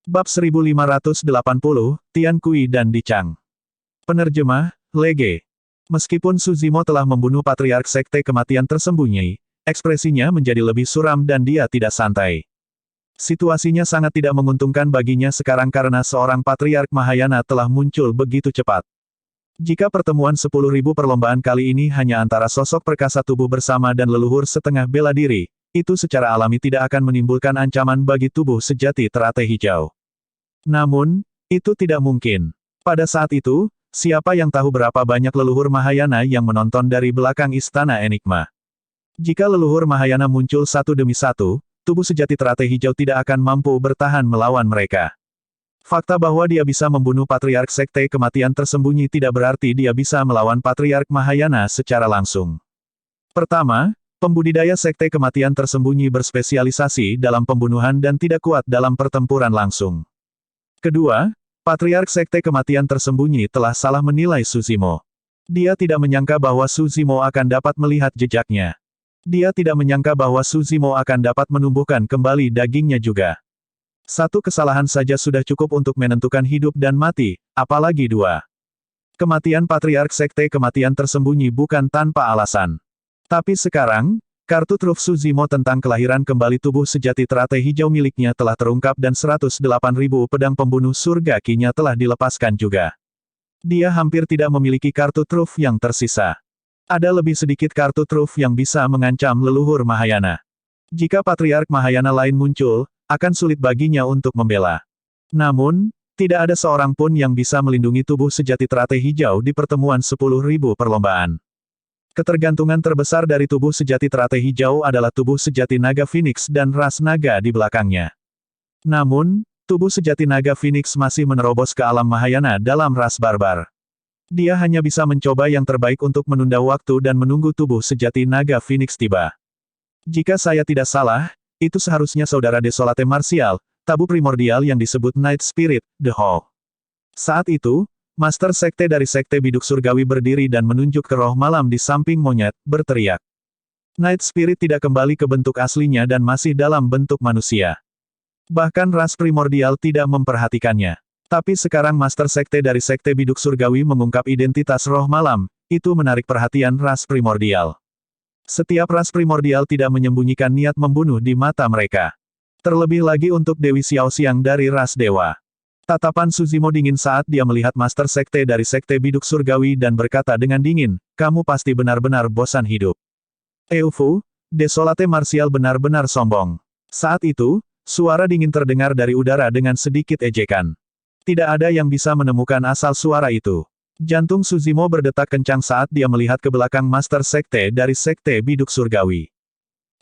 Bab 1580, Tian Kui dan Di Chang. Penerjemah, Lege. Meskipun Suzimo telah membunuh Patriark Sekte Kematian Tersembunyi, ekspresinya menjadi lebih suram dan dia tidak santai. Situasinya sangat tidak menguntungkan baginya sekarang karena seorang Patriark Mahayana telah muncul begitu cepat. Jika pertemuan 10.000 perlombaan kali ini hanya antara sosok perkasa tubuh bersama dan leluhur setengah bela diri, itu secara alami tidak akan menimbulkan ancaman bagi tubuh sejati teratai hijau. Namun, itu tidak mungkin. Pada saat itu, siapa yang tahu berapa banyak leluhur Mahayana yang menonton dari belakang Istana Enigma? Jika leluhur Mahayana muncul satu demi satu, tubuh sejati teratai hijau tidak akan mampu bertahan melawan mereka. Fakta bahwa dia bisa membunuh Patriark Sekte Kematian Tersembunyi tidak berarti dia bisa melawan Patriark Mahayana secara langsung. Pertama, pembudidaya Sekte Kematian Tersembunyi berspesialisasi dalam pembunuhan dan tidak kuat dalam pertempuran langsung. Kedua, Patriark Sekte Kematian Tersembunyi telah salah menilai Suzimo. Dia tidak menyangka bahwa Suzimo akan dapat melihat jejaknya. Dia tidak menyangka bahwa Suzimo akan dapat menumbuhkan kembali dagingnya juga. Satu kesalahan saja sudah cukup untuk menentukan hidup dan mati, apalagi dua. Kematian Patriark Sekte Kematian Tersembunyi bukan tanpa alasan. Tapi sekarang, kartu truf Suzimo tentang kelahiran kembali tubuh sejati teratai hijau miliknya telah terungkap dan 108.000 pedang pembunuh surga kinya telah dilepaskan juga. Dia hampir tidak memiliki kartu truf yang tersisa. Ada lebih sedikit kartu truf yang bisa mengancam leluhur Mahayana. Jika Patriark Mahayana lain muncul, akan sulit baginya untuk membela. Namun, tidak ada seorang pun yang bisa melindungi tubuh sejati teratai hijau di pertemuan 10.000 perlombaan. Ketergantungan terbesar dari tubuh sejati teratai hijau adalah tubuh sejati naga Phoenix dan ras naga di belakangnya. Namun, tubuh sejati naga Phoenix masih menerobos ke alam Mahayana dalam ras barbar. Dia hanya bisa mencoba yang terbaik untuk menunda waktu dan menunggu tubuh sejati naga Phoenix tiba. Jika saya tidak salah, itu seharusnya saudara Desolate Martial, tabu primordial yang disebut Night Spirit, The Hall. Saat itu, Master Sekte dari Sekte Biduk Surgawi berdiri dan menunjuk ke roh malam di samping monyet, berteriak. Night Spirit tidak kembali ke bentuk aslinya dan masih dalam bentuk manusia. Bahkan ras primordial tidak memperhatikannya. Tapi sekarang Master Sekte dari Sekte Biduk Surgawi mengungkap identitas roh malam, itu menarik perhatian ras primordial. Setiap ras primordial tidak menyembunyikan niat membunuh di mata mereka. Terlebih lagi untuk Dewi Xiaoxiang dari ras dewa. Tatapan Suzimo dingin saat dia melihat Master Sekte dari Sekte Biduk Surgawi dan berkata dengan dingin, kamu pasti benar-benar bosan hidup. Eufu, Desolate Martial benar-benar sombong. Saat itu, suara dingin terdengar dari udara dengan sedikit ejekan. Tidak ada yang bisa menemukan asal suara itu. Jantung Suzimo berdetak kencang saat dia melihat ke belakang Master Sekte dari Sekte Biduk Surgawi.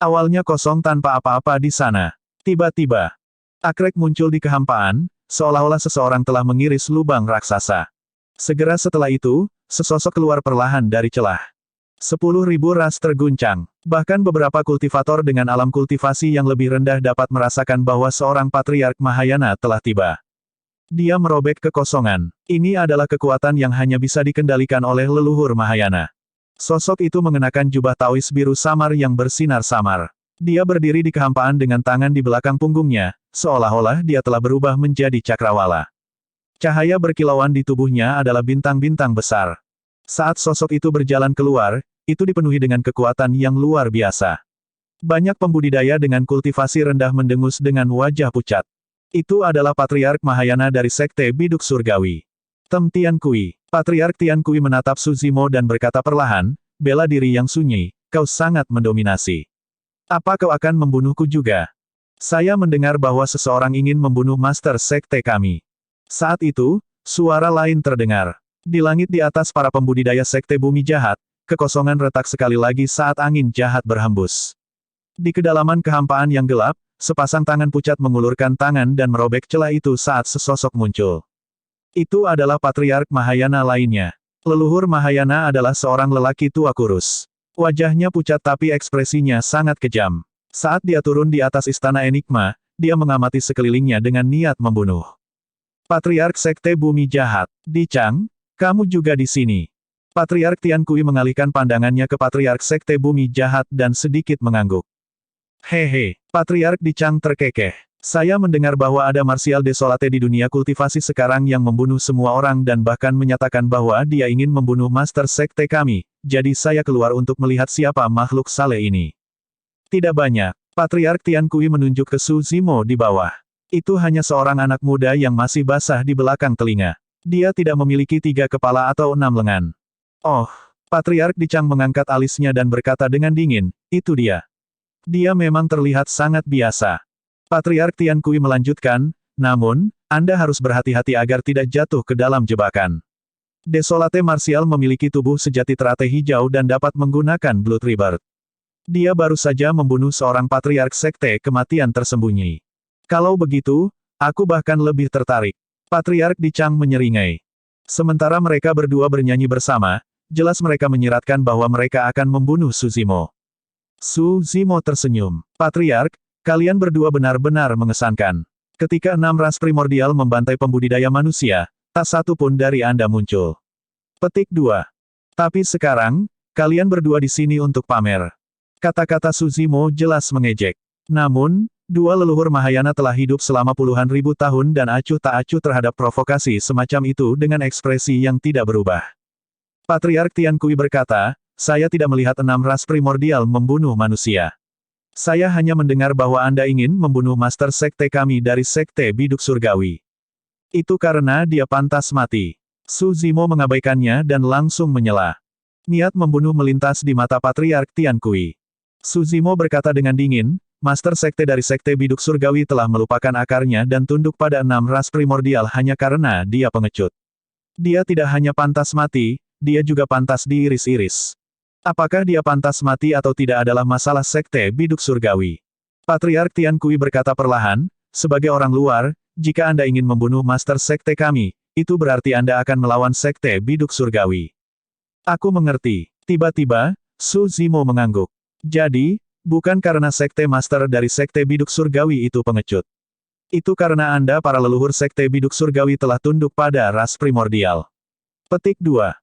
Awalnya kosong tanpa apa-apa di sana. Tiba-tiba, Akrek muncul di kehampaan, seolah-olah seseorang telah mengiris lubang raksasa. Segera setelah itu, sesosok keluar perlahan dari celah. 10.000 ras terguncang. Bahkan beberapa kultivator dengan alam kultivasi yang lebih rendah dapat merasakan bahwa seorang Patriark Mahayana telah tiba. Dia merobek kekosongan. Ini adalah kekuatan yang hanya bisa dikendalikan oleh leluhur Mahayana. Sosok itu mengenakan jubah Taois biru samar yang bersinar samar. Dia berdiri di kehampaan dengan tangan di belakang punggungnya, seolah-olah dia telah berubah menjadi cakrawala. Cahaya berkilauan di tubuhnya adalah bintang-bintang besar. Saat sosok itu berjalan keluar, itu dipenuhi dengan kekuatan yang luar biasa. Banyak pembudidaya dengan kultivasi rendah mendengus dengan wajah pucat. Itu adalah Patriark Mahayana dari Sekte Biduk Surgawi. Tem Tian Kui. Patriark Tian Kui menatap Suzimo dan berkata perlahan, bela diri yang sunyi, kau sangat mendominasi. Apa kau akan membunuhku juga? Saya mendengar bahwa seseorang ingin membunuh Master Sekte kami. Saat itu, suara lain terdengar. Di langit di atas para pembudidaya Sekte Bumi Jahat, kekosongan retak sekali lagi saat angin jahat berhembus. Di kedalaman kehampaan yang gelap, sepasang tangan pucat mengulurkan tangan dan merobek celah itu saat sesosok muncul. Itu adalah Patriark Mahayana lainnya. Leluhur Mahayana adalah seorang lelaki tua kurus. Wajahnya pucat tapi ekspresinya sangat kejam. Saat dia turun di atas Istana Enigma, dia mengamati sekelilingnya dengan niat membunuh. Patriark Sekte Bumi Jahat, Di Chang, kamu juga di sini. Patriark Tian Kui mengalihkan pandangannya ke Patriark Sekte Bumi Jahat dan sedikit mengangguk. Hehe, Patriark Di Chang terkekeh. Saya mendengar bahwa ada martial desolate di dunia kultivasi sekarang yang membunuh semua orang dan bahkan menyatakan bahwa dia ingin membunuh master sekte kami, jadi saya keluar untuk melihat siapa makhluk saleh ini. Tidak banyak. Patriark Tian Kui menunjuk ke Su Zimo di bawah. Itu hanya seorang anak muda yang masih basah di belakang telinga. Dia tidak memiliki 3 kepala atau 6 lengan. Oh, Patriark Dicang mengangkat alisnya dan berkata dengan dingin, itu dia. Dia memang terlihat sangat biasa. Patriark Tian Kui melanjutkan, namun, Anda harus berhati-hati agar tidak jatuh ke dalam jebakan. Desolate Martial memiliki tubuh sejati teratai hijau dan dapat menggunakan Blood Rebirth. Dia baru saja membunuh seorang Patriark Sekte Kematian tersembunyi. Kalau begitu, aku bahkan lebih tertarik. Patriark Dicang menyeringai. Sementara mereka berdua bernyanyi bersama, jelas mereka menyiratkan bahwa mereka akan membunuh Su Zimo. Su Zimo tersenyum. Patriark, kalian berdua benar-benar mengesankan. Ketika 6 ras primordial membantai pembudidaya manusia, tak satu pun dari Anda muncul. Petik 2. Tapi sekarang, kalian berdua di sini untuk pamer. Kata-kata Su Zimo jelas mengejek. Namun, 2 leluhur Mahayana telah hidup selama puluhan ribu tahun dan acuh tak acuh terhadap provokasi semacam itu dengan ekspresi yang tidak berubah. Patriark Tian Kui berkata, saya tidak melihat 6 ras primordial membunuh manusia. Saya hanya mendengar bahwa Anda ingin membunuh master sekte kami dari sekte biduk surgawi. Itu karena dia pantas mati. Su Zimo mengabaikannya dan langsung menyela. Niat membunuh melintas di mata Patriark Tian Kui. Su Zimo berkata dengan dingin, master sekte dari sekte biduk surgawi telah melupakan akarnya dan tunduk pada 6 ras primordial hanya karena dia pengecut. Dia tidak hanya pantas mati, dia juga pantas diiris-iris. Apakah dia pantas mati atau tidak adalah masalah sekte biduk surgawi. Patriark Tian Kui berkata perlahan, sebagai orang luar, jika Anda ingin membunuh master sekte kami, itu berarti Anda akan melawan sekte biduk surgawi. Aku mengerti. Tiba-tiba, Su Zimo mengangguk. Jadi, bukan karena sekte master dari sekte biduk surgawi itu pengecut. Itu karena Anda para leluhur sekte biduk surgawi telah tunduk pada ras primordial. Petik 2.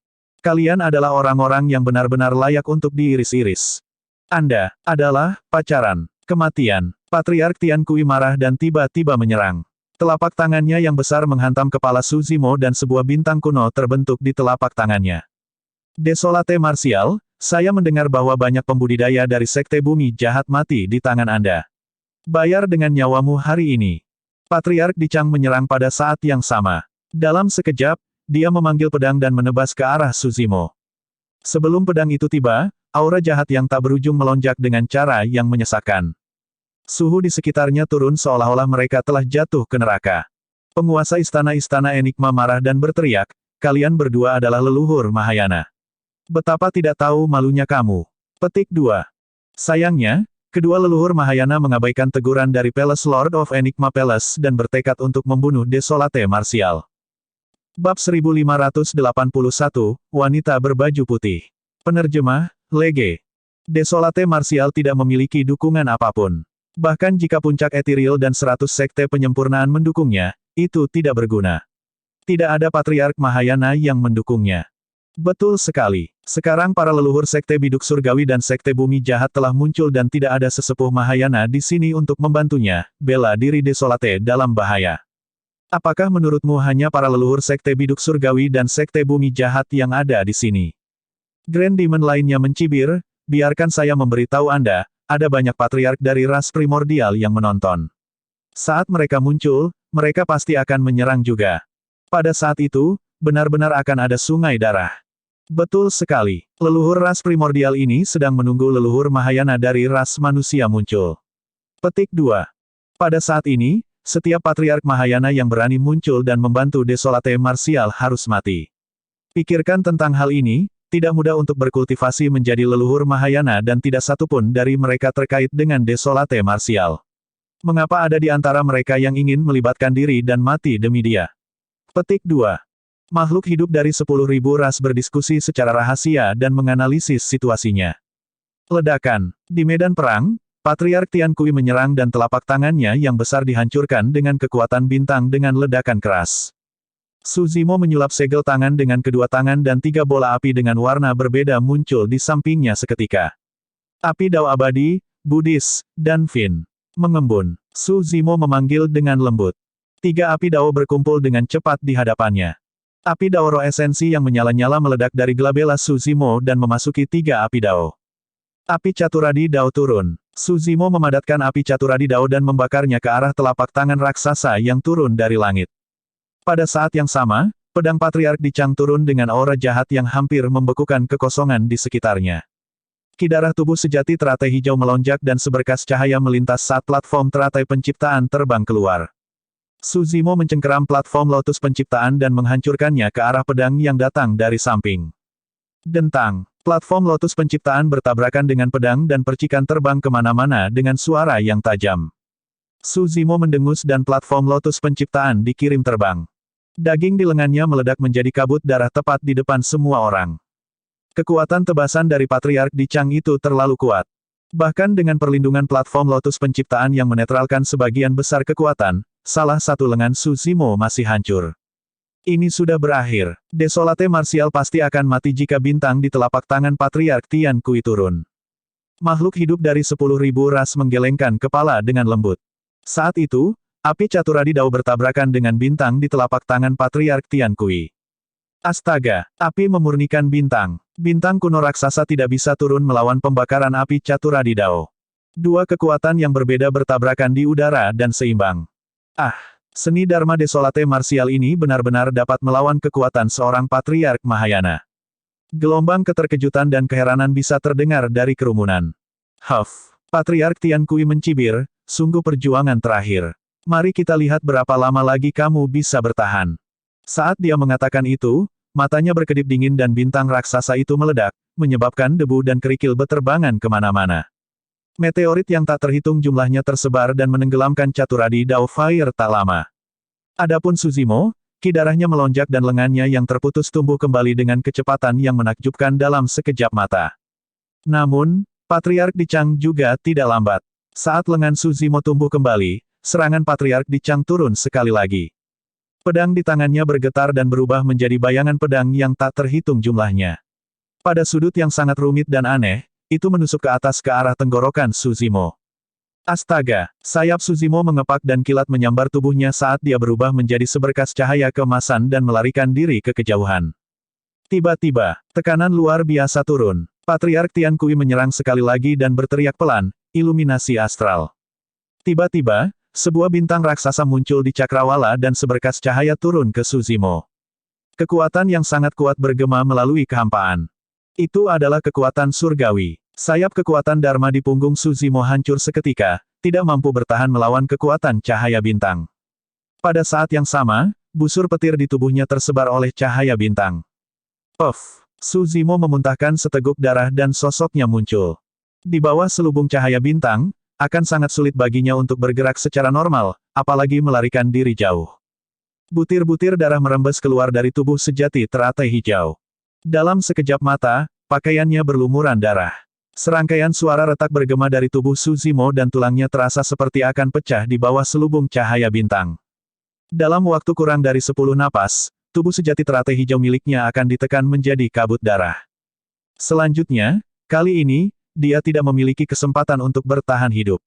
Kalian adalah orang-orang yang benar-benar layak untuk diiris-iris. Anda adalah pacaran kematian. Patriark Tian Kui marah dan tiba-tiba menyerang. Telapak tangannya yang besar menghantam kepala Su Zimo dan sebuah bintang kuno terbentuk di telapak tangannya. Desolate Martial, saya mendengar bahwa banyak pembudidaya dari sekte bumi jahat mati di tangan Anda. Bayar dengan nyawamu hari ini. Patriark Dicang menyerang pada saat yang sama. Dalam sekejap, dia memanggil pedang dan menebas ke arah Su Zimo. Sebelum pedang itu tiba, aura jahat yang tak berujung melonjak dengan cara yang menyesakkan. Suhu di sekitarnya turun seolah-olah mereka telah jatuh ke neraka. Penguasa istana-istana Enigma marah dan berteriak, kalian berdua adalah leluhur Mahayana. Betapa tidak tahu malunya kamu. Petik 2. Sayangnya, kedua leluhur Mahayana mengabaikan teguran dari Palace Lord of Enigma Palace dan bertekad untuk membunuh Desolate Martial. Bab 1581, Wanita Berbaju Putih. Penerjemah, Lege. Desolate Martial tidak memiliki dukungan apapun. Bahkan jika puncak etiril dan 100 sekte penyempurnaan mendukungnya, itu tidak berguna. Tidak ada Patriark Mahayana yang mendukungnya. Betul sekali. Sekarang para leluhur sekte biduk surgawi dan sekte bumi jahat telah muncul dan tidak ada sesepuh Mahayana di sini untuk membantunya, bela diri Desolate dalam bahaya. Apakah menurutmu hanya para leluhur sekte biduk surgawi dan sekte bumi jahat yang ada di sini? Grand Demon lainnya mencibir, biarkan saya memberitahu Anda, ada banyak patriark dari ras primordial yang menonton. Saat mereka muncul, mereka pasti akan menyerang juga. Pada saat itu, benar-benar akan ada sungai darah. Betul sekali, leluhur ras primordial ini sedang menunggu leluhur Mahayana dari ras manusia muncul. Petik 2. Pada saat ini, setiap patriark Mahayana yang berani muncul dan membantu Desolate Martial harus mati. Pikirkan tentang hal ini, tidak mudah untuk berkultivasi menjadi leluhur Mahayana dan tidak satupun dari mereka terkait dengan Desolate Martial. Mengapa ada di antara mereka yang ingin melibatkan diri dan mati demi dia? Petik 2. Makhluk hidup dari 10.000 ras berdiskusi secara rahasia dan menganalisis situasinya. Ledakan. Di medan perang, Patriark Tian Kui menyerang dan telapak tangannya yang besar dihancurkan dengan kekuatan bintang dengan ledakan keras. Su Zimo menyulap segel tangan dengan kedua tangan dan 3 bola api dengan warna berbeda muncul di sampingnya seketika. Api Dao Abadi, Buddhis, dan Fin. Mengembun. Su Zimo memanggil dengan lembut. 3 api dao berkumpul dengan cepat di hadapannya. Api dao roh esensi yang menyala-nyala meledak dari gelabela Su Zimo dan memasuki 3 api dao. Api caturadi dao turun. Su Zimo memadatkan api caturadi dao dan membakarnya ke arah telapak tangan raksasa yang turun dari langit. Pada saat yang sama, pedang Patriark Dicang turun dengan aura jahat yang hampir membekukan kekosongan di sekitarnya. Kidarah tubuh sejati teratai hijau melonjak dan seberkas cahaya melintas saat platform teratai penciptaan terbang keluar. Su Zimo mencengkeram platform lotus penciptaan dan menghancurkannya ke arah pedang yang datang dari samping. Dentang, platform lotus penciptaan bertabrakan dengan pedang dan percikan terbang kemana-mana dengan suara yang tajam. Su Zimo mendengus dan platform lotus penciptaan dikirim terbang. Daging di lengannya meledak menjadi kabut darah tepat di depan semua orang. Kekuatan tebasan dari Patriark Dicang itu terlalu kuat. Bahkan dengan perlindungan platform lotus penciptaan yang menetralkan sebagian besar kekuatan, salah satu lengan Su Zimo masih hancur. Ini sudah berakhir. Desolate Martial pasti akan mati jika bintang di telapak tangan Patriark Tian Kui turun. Makhluk hidup dari 10.000 ras menggelengkan kepala dengan lembut. Saat itu, api caturadi dao bertabrakan dengan bintang di telapak tangan Patriark Tian Kui. Astaga, api memurnikan bintang. Bintang kuno raksasa tidak bisa turun melawan pembakaran api caturadi dao. 2 kekuatan yang berbeda bertabrakan di udara dan seimbang. Ah, seni Dharma Desolate Martial ini benar-benar dapat melawan kekuatan seorang Patriark Mahayana. Gelombang keterkejutan dan keheranan bisa terdengar dari kerumunan. Huff, Patriark Tian Kui mencibir, sungguh perjuangan terakhir. Mari kita lihat berapa lama lagi kamu bisa bertahan. Saat dia mengatakan itu, matanya berkedip dingin dan bintang raksasa itu meledak, menyebabkan debu dan kerikil beterbangan kemana-mana. Meteorit yang tak terhitung jumlahnya tersebar dan menenggelamkan caturadi dao fire tak lama. Adapun Su Zimo, kidarahnya melonjak dan lengannya yang terputus tumbuh kembali dengan kecepatan yang menakjubkan dalam sekejap mata. Namun, Patriark Dicang juga tidak lambat. Saat lengan Su Zimo tumbuh kembali, serangan Patriark Dicang turun sekali lagi. Pedang di tangannya bergetar dan berubah menjadi bayangan pedang yang tak terhitung jumlahnya. Pada sudut yang sangat rumit dan aneh, itu menusuk ke atas ke arah tenggorokan Su Zimo. Astaga, sayap Su Zimo mengepak dan kilat menyambar tubuhnya saat dia berubah menjadi seberkas cahaya keemasan dan melarikan diri ke kejauhan. Tiba-tiba, tekanan luar biasa turun. Patriark Tian Kui menyerang sekali lagi dan berteriak pelan, iluminasi astral. Tiba-tiba, sebuah bintang raksasa muncul di cakrawala dan seberkas cahaya turun ke Su Zimo. Kekuatan yang sangat kuat bergema melalui kehampaan. Itu adalah kekuatan surgawi. Sayap kekuatan Dharma di punggung Su Zimo hancur seketika, tidak mampu bertahan melawan kekuatan cahaya bintang. Pada saat yang sama, busur petir di tubuhnya tersebar oleh cahaya bintang. Puff! Su Zimo memuntahkan seteguk darah dan sosoknya muncul. Di bawah selubung cahaya bintang, akan sangat sulit baginya untuk bergerak secara normal, apalagi melarikan diri jauh. Butir-butir darah merembes keluar dari tubuh sejati teratai hijau. Dalam sekejap mata, pakaiannya berlumuran darah. Serangkaian suara retak bergema dari tubuh Su Zimo dan tulangnya terasa seperti akan pecah di bawah selubung cahaya bintang. Dalam waktu kurang dari 10 napas, tubuh sejati teratai hijau miliknya akan ditekan menjadi kabut darah. Selanjutnya, kali ini, dia tidak memiliki kesempatan untuk bertahan hidup.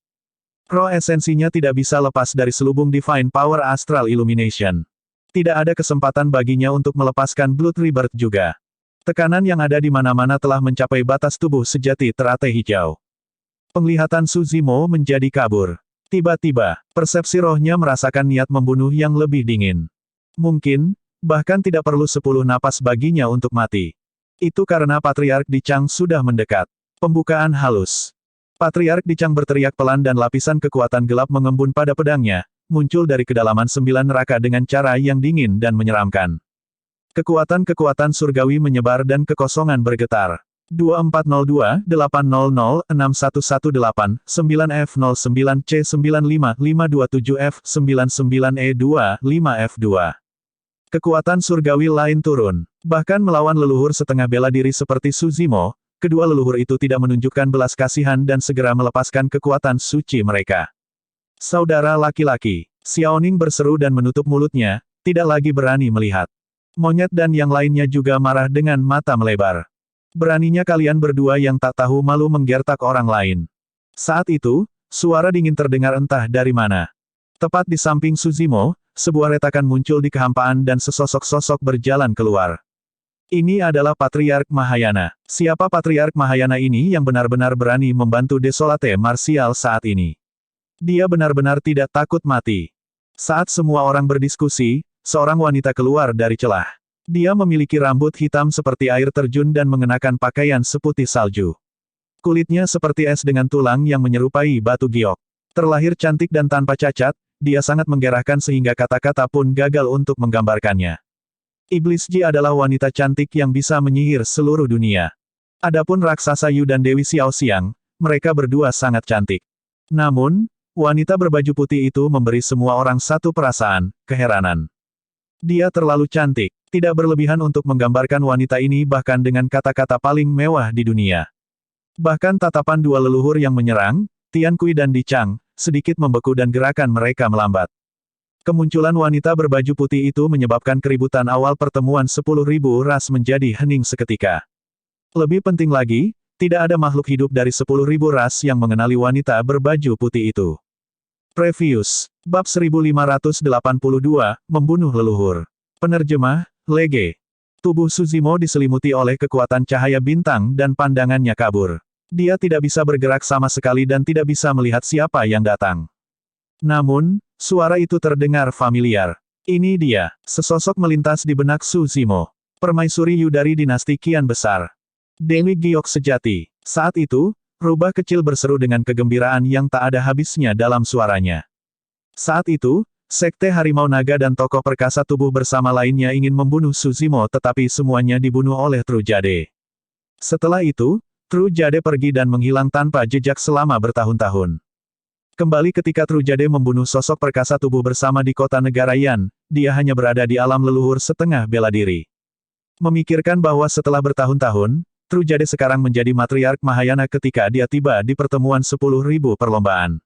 Roh esensinya tidak bisa lepas dari selubung Divine Power Astral Illumination. Tidak ada kesempatan baginya untuk melepaskan Blood Rebirth juga. Tekanan yang ada di mana-mana telah mencapai batas tubuh sejati teratai hijau. Penglihatan Su Zimo menjadi kabur. Tiba-tiba, persepsi rohnya merasakan niat membunuh yang lebih dingin. Mungkin, bahkan tidak perlu 10 napas baginya untuk mati. Itu karena Patriark Dicang sudah mendekat. Pembukaan halus. Patriark Dicang berteriak pelan dan lapisan kekuatan gelap mengembun pada pedangnya, muncul dari kedalaman 9 neraka dengan cara yang dingin dan menyeramkan. Kekuatan-kekuatan surgawi menyebar dan kekosongan bergetar. 2402-800-9F9C95-527F99E2-5F2. Kekuatan surgawi lain turun. Bahkan melawan leluhur setengah bela diri seperti Su Zimo, kedua leluhur itu tidak menunjukkan belas kasihan dan segera melepaskan kekuatan suci mereka. Saudara laki-laki, Xiaoning berseru dan menutup mulutnya, tidak lagi berani melihat. Monyet dan yang lainnya juga marah dengan mata melebar. Beraninya kalian berdua yang tak tahu malu menggertak orang lain. Saat itu, Suara dingin terdengar entah dari mana. Tepat di samping Suzimo, sebuah retakan muncul di kehampaan dan sesosok sosok berjalan keluar. Ini adalah Patriark Mahayana. Siapa Patriark Mahayana ini yang benar-benar berani membantu Desolate Martial saat ini? Dia benar-benar tidak takut mati. Saat semua orang berdiskusi, seorang wanita keluar dari celah. Dia memiliki rambut hitam seperti air terjun dan mengenakan pakaian seputih salju. Kulitnya seperti es dengan tulang yang menyerupai batu giok. Terlahir cantik dan tanpa cacat, dia sangat menggerahkan sehingga kata-kata pun gagal untuk menggambarkannya. Iblis Ji adalah wanita cantik yang bisa menyihir seluruh dunia. Adapun raksasa Yu dan Dewi Xiao Xiang, mereka berdua sangat cantik. Namun, wanita berbaju putih itu memberi semua orang satu perasaan, keheranan. Dia terlalu cantik, tidak berlebihan untuk menggambarkan wanita ini bahkan dengan kata-kata paling mewah di dunia. Bahkan tatapan dua leluhur yang menyerang, Tian Kui dan Di Chang, sedikit membeku dan gerakan mereka melambat. Kemunculan wanita berbaju putih itu menyebabkan keributan awal pertemuan 10.000 ras menjadi hening seketika. Lebih penting lagi, tidak ada makhluk hidup dari 10.000 ras yang mengenali wanita berbaju putih itu. Previous, Bab 1582, Membunuh Leluhur. Penerjemah, Lege. Tubuh Suzimo diselimuti oleh kekuatan cahaya bintang dan pandangannya kabur. Dia tidak bisa bergerak sama sekali dan tidak bisa melihat siapa yang datang. Namun, suara itu terdengar familiar. Ini dia, sesosok melintas di benak Suzimo. Permaisuri Yu dari dinasti Qian besar. Dewi Giok sejati. Saat itu, rubah kecil berseru dengan kegembiraan yang tak ada habisnya dalam suaranya. Saat itu, Sekte Harimau Naga dan tokoh perkasa tubuh bersama lainnya ingin membunuh Suzimo tetapi semuanya dibunuh oleh Trujade. Setelah itu, Trujade pergi dan menghilang tanpa jejak selama bertahun-tahun. Kembali ketika Trujade membunuh sosok perkasa tubuh bersama di kota negara Yan, dia hanya berada di alam leluhur setengah bela diri. Memikirkan bahwa setelah bertahun-tahun, Trujade sekarang menjadi matriark Mahayana ketika dia tiba di pertemuan 10.000 perlombaan.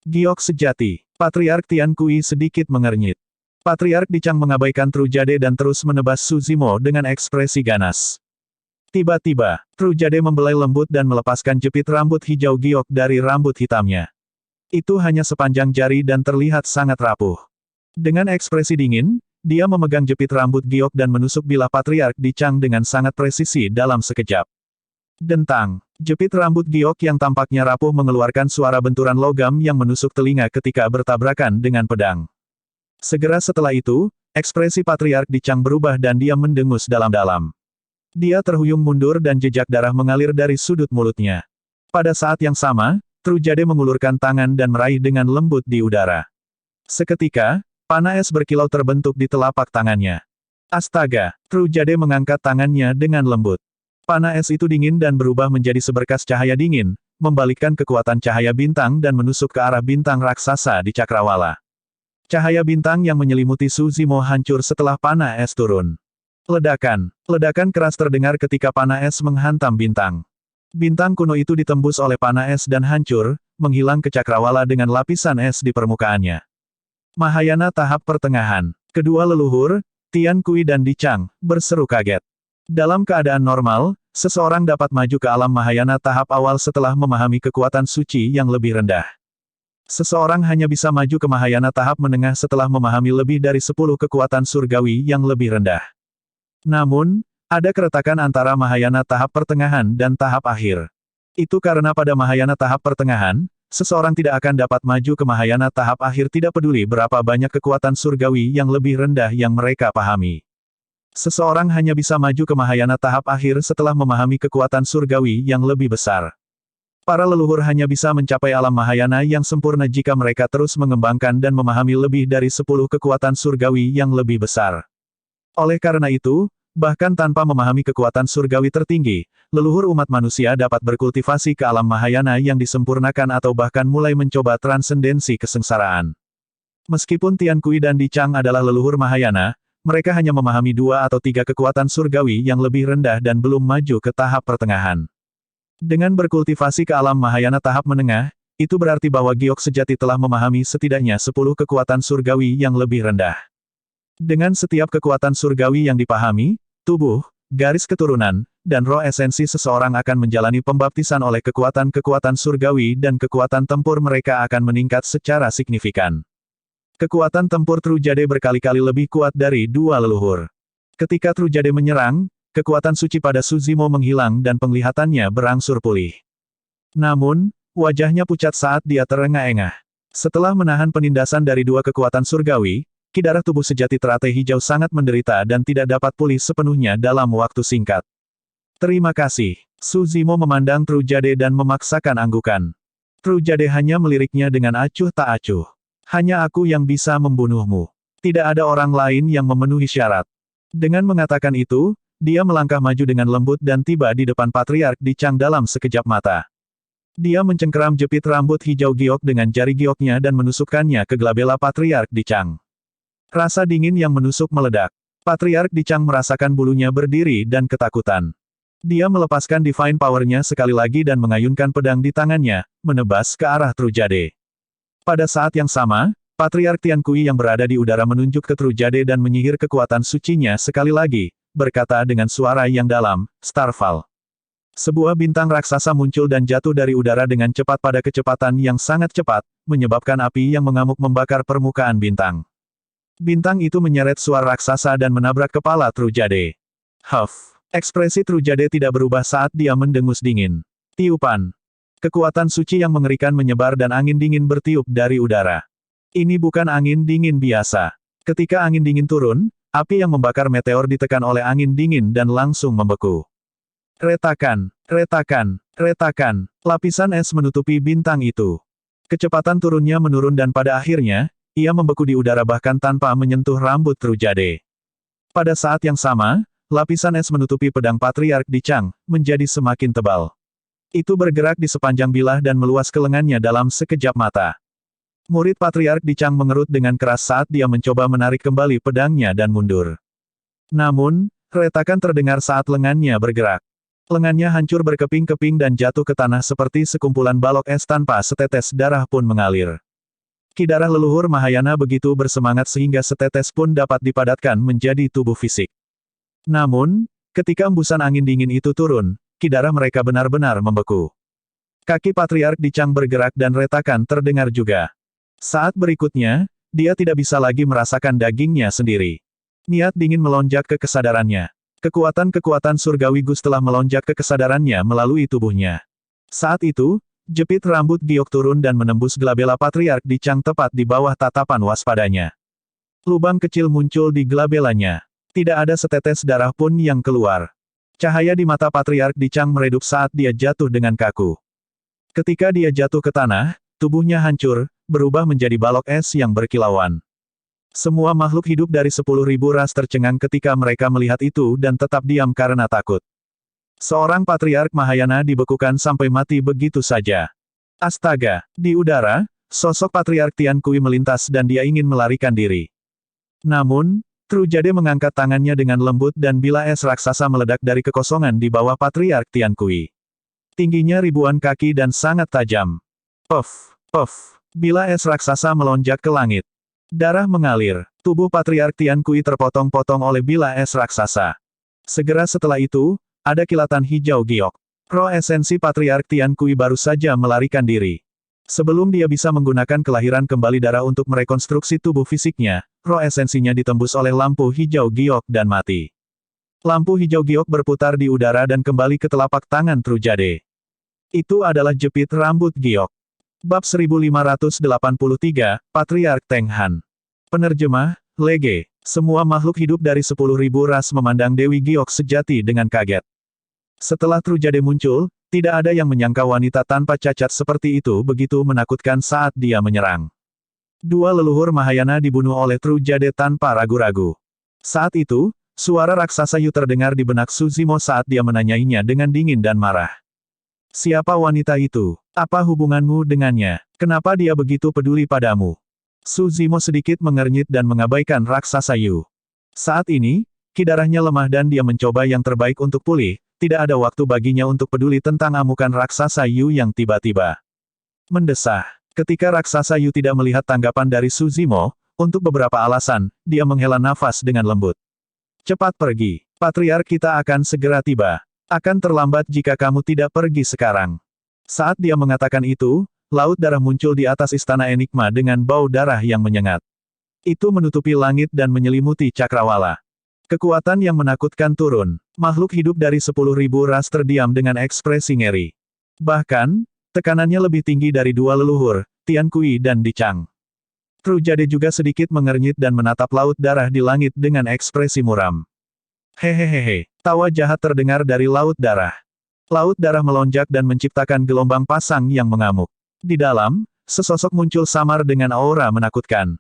Giok sejati, Patriark Tian Kui sedikit mengernyit. Patriark Di Chang mengabaikan Trujade dan terus menebas Suzimo dengan ekspresi ganas. Tiba-tiba, Trujade membelai lembut dan melepaskan jepit rambut hijau Giok dari rambut hitamnya. Itu hanya sepanjang jari dan terlihat sangat rapuh. Dengan ekspresi dingin, dia memegang jepit rambut Giok dan menusuk bilah Patriark Di Chang dengan sangat presisi dalam sekejap. Dentang, jepit rambut Giok yang tampaknya rapuh mengeluarkan suara benturan logam yang menusuk telinga ketika bertabrakan dengan pedang. Segera setelah itu, ekspresi Patriark Di Chang berubah dan dia mendengus dalam-dalam. Dia terhuyung mundur dan jejak darah mengalir dari sudut mulutnya. Pada saat yang sama, Trujade mengulurkan tangan dan meraih dengan lembut di udara. Seketika, panah es berkilau terbentuk di telapak tangannya. Astaga, Trujade mengangkat tangannya dengan lembut. Panah es itu dingin dan berubah menjadi seberkas cahaya dingin, membalikkan kekuatan cahaya bintang dan menusuk ke arah bintang raksasa di cakrawala. Cahaya bintang yang menyelimuti Suzimo hancur setelah panah es turun. Ledakan keras terdengar ketika panah es menghantam bintang. Bintang kuno itu ditembus oleh panah es dan hancur, menghilang ke cakrawala dengan lapisan es di permukaannya. Mahayana tahap pertengahan. Kedua leluhur, Tian Kui dan Di Chang, berseru kaget. Dalam keadaan normal, seseorang dapat maju ke alam Mahayana tahap awal setelah memahami kekuatan suci yang lebih rendah. Seseorang hanya bisa maju ke Mahayana tahap menengah setelah memahami lebih dari 10 kekuatan surgawi yang lebih rendah. Namun, ada keretakan antara Mahayana tahap pertengahan dan tahap akhir. Itu karena pada Mahayana tahap pertengahan, seseorang tidak akan dapat maju ke Mahayana tahap akhir tidak peduli berapa banyak kekuatan surgawi yang lebih rendah yang mereka pahami. Seseorang hanya bisa maju ke Mahayana tahap akhir setelah memahami kekuatan surgawi yang lebih besar. Para leluhur hanya bisa mencapai alam Mahayana yang sempurna jika mereka terus mengembangkan dan memahami lebih dari 10 kekuatan surgawi yang lebih besar. Oleh karena itu, bahkan tanpa memahami kekuatan surgawi tertinggi, leluhur umat manusia dapat berkultivasi ke alam Mahayana yang disempurnakan atau bahkan mulai mencoba transendensi kesengsaraan. Meskipun Tian Kui dan Di Chang adalah leluhur Mahayana, mereka hanya memahami 2 atau 3 kekuatan surgawi yang lebih rendah dan belum maju ke tahap pertengahan. Dengan berkultivasi ke alam Mahayana tahap menengah, itu berarti bahwa Giok sejati telah memahami setidaknya 10 kekuatan surgawi yang lebih rendah. Dengan setiap kekuatan surgawi yang dipahami, tubuh, garis keturunan, dan roh esensi seseorang akan menjalani pembaptisan oleh kekuatan-kekuatan surgawi dan kekuatan tempur mereka akan meningkat secara signifikan. Kekuatan tempur Trujade berkali-kali lebih kuat dari dua leluhur. Ketika Trujade menyerang, kekuatan suci pada Suzimo menghilang dan penglihatannya berangsur pulih. Namun, wajahnya pucat saat dia terengah-engah. Setelah menahan penindasan dari dua kekuatan surgawi, ki darah tubuh sejati teratai hijau sangat menderita dan tidak dapat pulih sepenuhnya dalam waktu singkat. Terima kasih. Suzimo memandang Trujade dan memaksakan anggukan. Trujade hanya meliriknya dengan acuh tak acuh. Hanya aku yang bisa membunuhmu. Tidak ada orang lain yang memenuhi syarat. Dengan mengatakan itu, dia melangkah maju dengan lembut dan tiba di depan Patriark Dichang dalam sekejap mata. Dia mencengkeram jepit rambut hijau giok dengan jari gioknya dan menusukkannya ke glabella Patriark Dichang. Rasa dingin yang menusuk meledak. Patriark Dichang merasakan bulunya berdiri dan ketakutan. Dia melepaskan divine power-nya sekali lagi dan mengayunkan pedang di tangannya, menebas ke arah Trujade. Pada saat yang sama, Patriark Tiankui yang berada di udara menunjuk ke Trujade dan menyihir kekuatan sucinya sekali lagi, berkata dengan suara yang dalam, Starfall. Sebuah bintang raksasa muncul dan jatuh dari udara dengan cepat pada kecepatan yang sangat cepat, menyebabkan api yang mengamuk membakar permukaan bintang. Bintang itu menyeret suara raksasa dan menabrak kepala Trujade. Huff. Ekspresi Trujade tidak berubah saat dia mendengus dingin. Tiupan. Kekuatan suci yang mengerikan menyebar dan angin dingin bertiup dari udara. Ini bukan angin dingin biasa. Ketika angin dingin turun, api yang membakar meteor ditekan oleh angin dingin dan langsung membeku. Retakan, retakan, retakan. Lapisan es menutupi bintang itu. Kecepatan turunnya menurun dan pada akhirnya, ia membeku di udara bahkan tanpa menyentuh rambut Trujade. Pada saat yang sama, lapisan es menutupi pedang Patriark Dichang, menjadi semakin tebal. Itu bergerak di sepanjang bilah dan meluas ke lengannya dalam sekejap mata. Murid Patriark Dichang mengerut dengan keras saat dia mencoba menarik kembali pedangnya dan mundur. Namun, retakan terdengar saat lengannya bergerak. Lengannya hancur berkeping-keping dan jatuh ke tanah seperti sekumpulan balok es tanpa setetes darah pun mengalir. Ki darah leluhur Mahayana begitu bersemangat sehingga setetes pun dapat dipadatkan menjadi tubuh fisik. Namun, ketika embusan angin dingin itu turun, ki darah mereka benar-benar membeku. Kaki Patriark Dichang bergerak dan retakan terdengar juga. Saat berikutnya, dia tidak bisa lagi merasakan dagingnya sendiri. Niat dingin melonjak ke kesadarannya. Kekuatan-kekuatan surgawi Gus telah melonjak ke kesadarannya melalui tubuhnya. Saat itu, jepit rambut giok turun dan menembus glabella Patriark Dichang tepat di bawah tatapan waspadanya. Lubang kecil muncul di glabellanya. Tidak ada setetes darah pun yang keluar. Cahaya di mata Patriark Dichang meredup saat dia jatuh dengan kaku. Ketika dia jatuh ke tanah, tubuhnya hancur, berubah menjadi balok es yang berkilauan. Semua makhluk hidup dari 10.000 ras tercengang ketika mereka melihat itu dan tetap diam karena takut. Seorang Patriark Mahayana dibekukan sampai mati begitu saja. Astaga, di udara, sosok Patriark Tiankui melintas dan dia ingin melarikan diri. Namun, Trujade mengangkat tangannya dengan lembut dan bilah es raksasa meledak dari kekosongan di bawah Patriark Tiankui. Tingginya ribuan kaki dan sangat tajam. Puff, puff, bilah es raksasa melonjak ke langit. Darah mengalir, tubuh Patriark Tiankui terpotong-potong oleh bilah es raksasa. Segera setelah itu, ada kilatan hijau giok. Roh esensi Patriark Tiankui baru saja melarikan diri. Sebelum dia bisa menggunakan kelahiran kembali darah untuk merekonstruksi tubuh fisiknya, roh esensinya ditembus oleh lampu hijau giok dan mati. Lampu hijau giok berputar di udara dan kembali ke telapak tangan Trujade. Itu adalah jepit rambut giok. Bab 1583, Patriark Teng Han. Penerjemah, Lege. Semua makhluk hidup dari 10.000 ras memandang Dewi Giok sejati dengan kaget. Setelah Trujade muncul, tidak ada yang menyangka wanita tanpa cacat seperti itu begitu menakutkan saat dia menyerang. Dua leluhur Mahayana dibunuh oleh Trujade tanpa ragu-ragu. Saat itu, suara raksasa Yu terdengar di benak Suzimo saat dia menanyainya dengan dingin dan marah. Siapa wanita itu? Apa hubunganmu dengannya? Kenapa dia begitu peduli padamu? Suzimo sedikit mengernyit dan mengabaikan raksasa Yu. Saat ini, ki darahnya lemah dan dia mencoba yang terbaik untuk pulih, tidak ada waktu baginya untuk peduli tentang amukan raksasa Yu yang tiba-tiba mendesah. Ketika raksasa Yu tidak melihat tanggapan dari Suzimo, untuk beberapa alasan, dia menghela nafas dengan lembut. Cepat pergi. Patriark kita akan segera tiba. Akan terlambat jika kamu tidak pergi sekarang. Saat dia mengatakan itu, laut darah muncul di atas istana Enigma dengan bau darah yang menyengat. Itu menutupi langit dan menyelimuti cakrawala. Kekuatan yang menakutkan turun. Makhluk hidup dari 10.000 ras terdiam dengan ekspresi ngeri. Bahkan, tekanannya lebih tinggi dari dua leluhur, Tian Kui dan Di Chang. Tru Jade juga sedikit mengernyit dan menatap laut darah di langit dengan ekspresi muram. Hehehehe, tawa jahat terdengar dari laut darah. Laut darah melonjak dan menciptakan gelombang pasang yang mengamuk. Di dalam, sesosok muncul samar dengan aura menakutkan.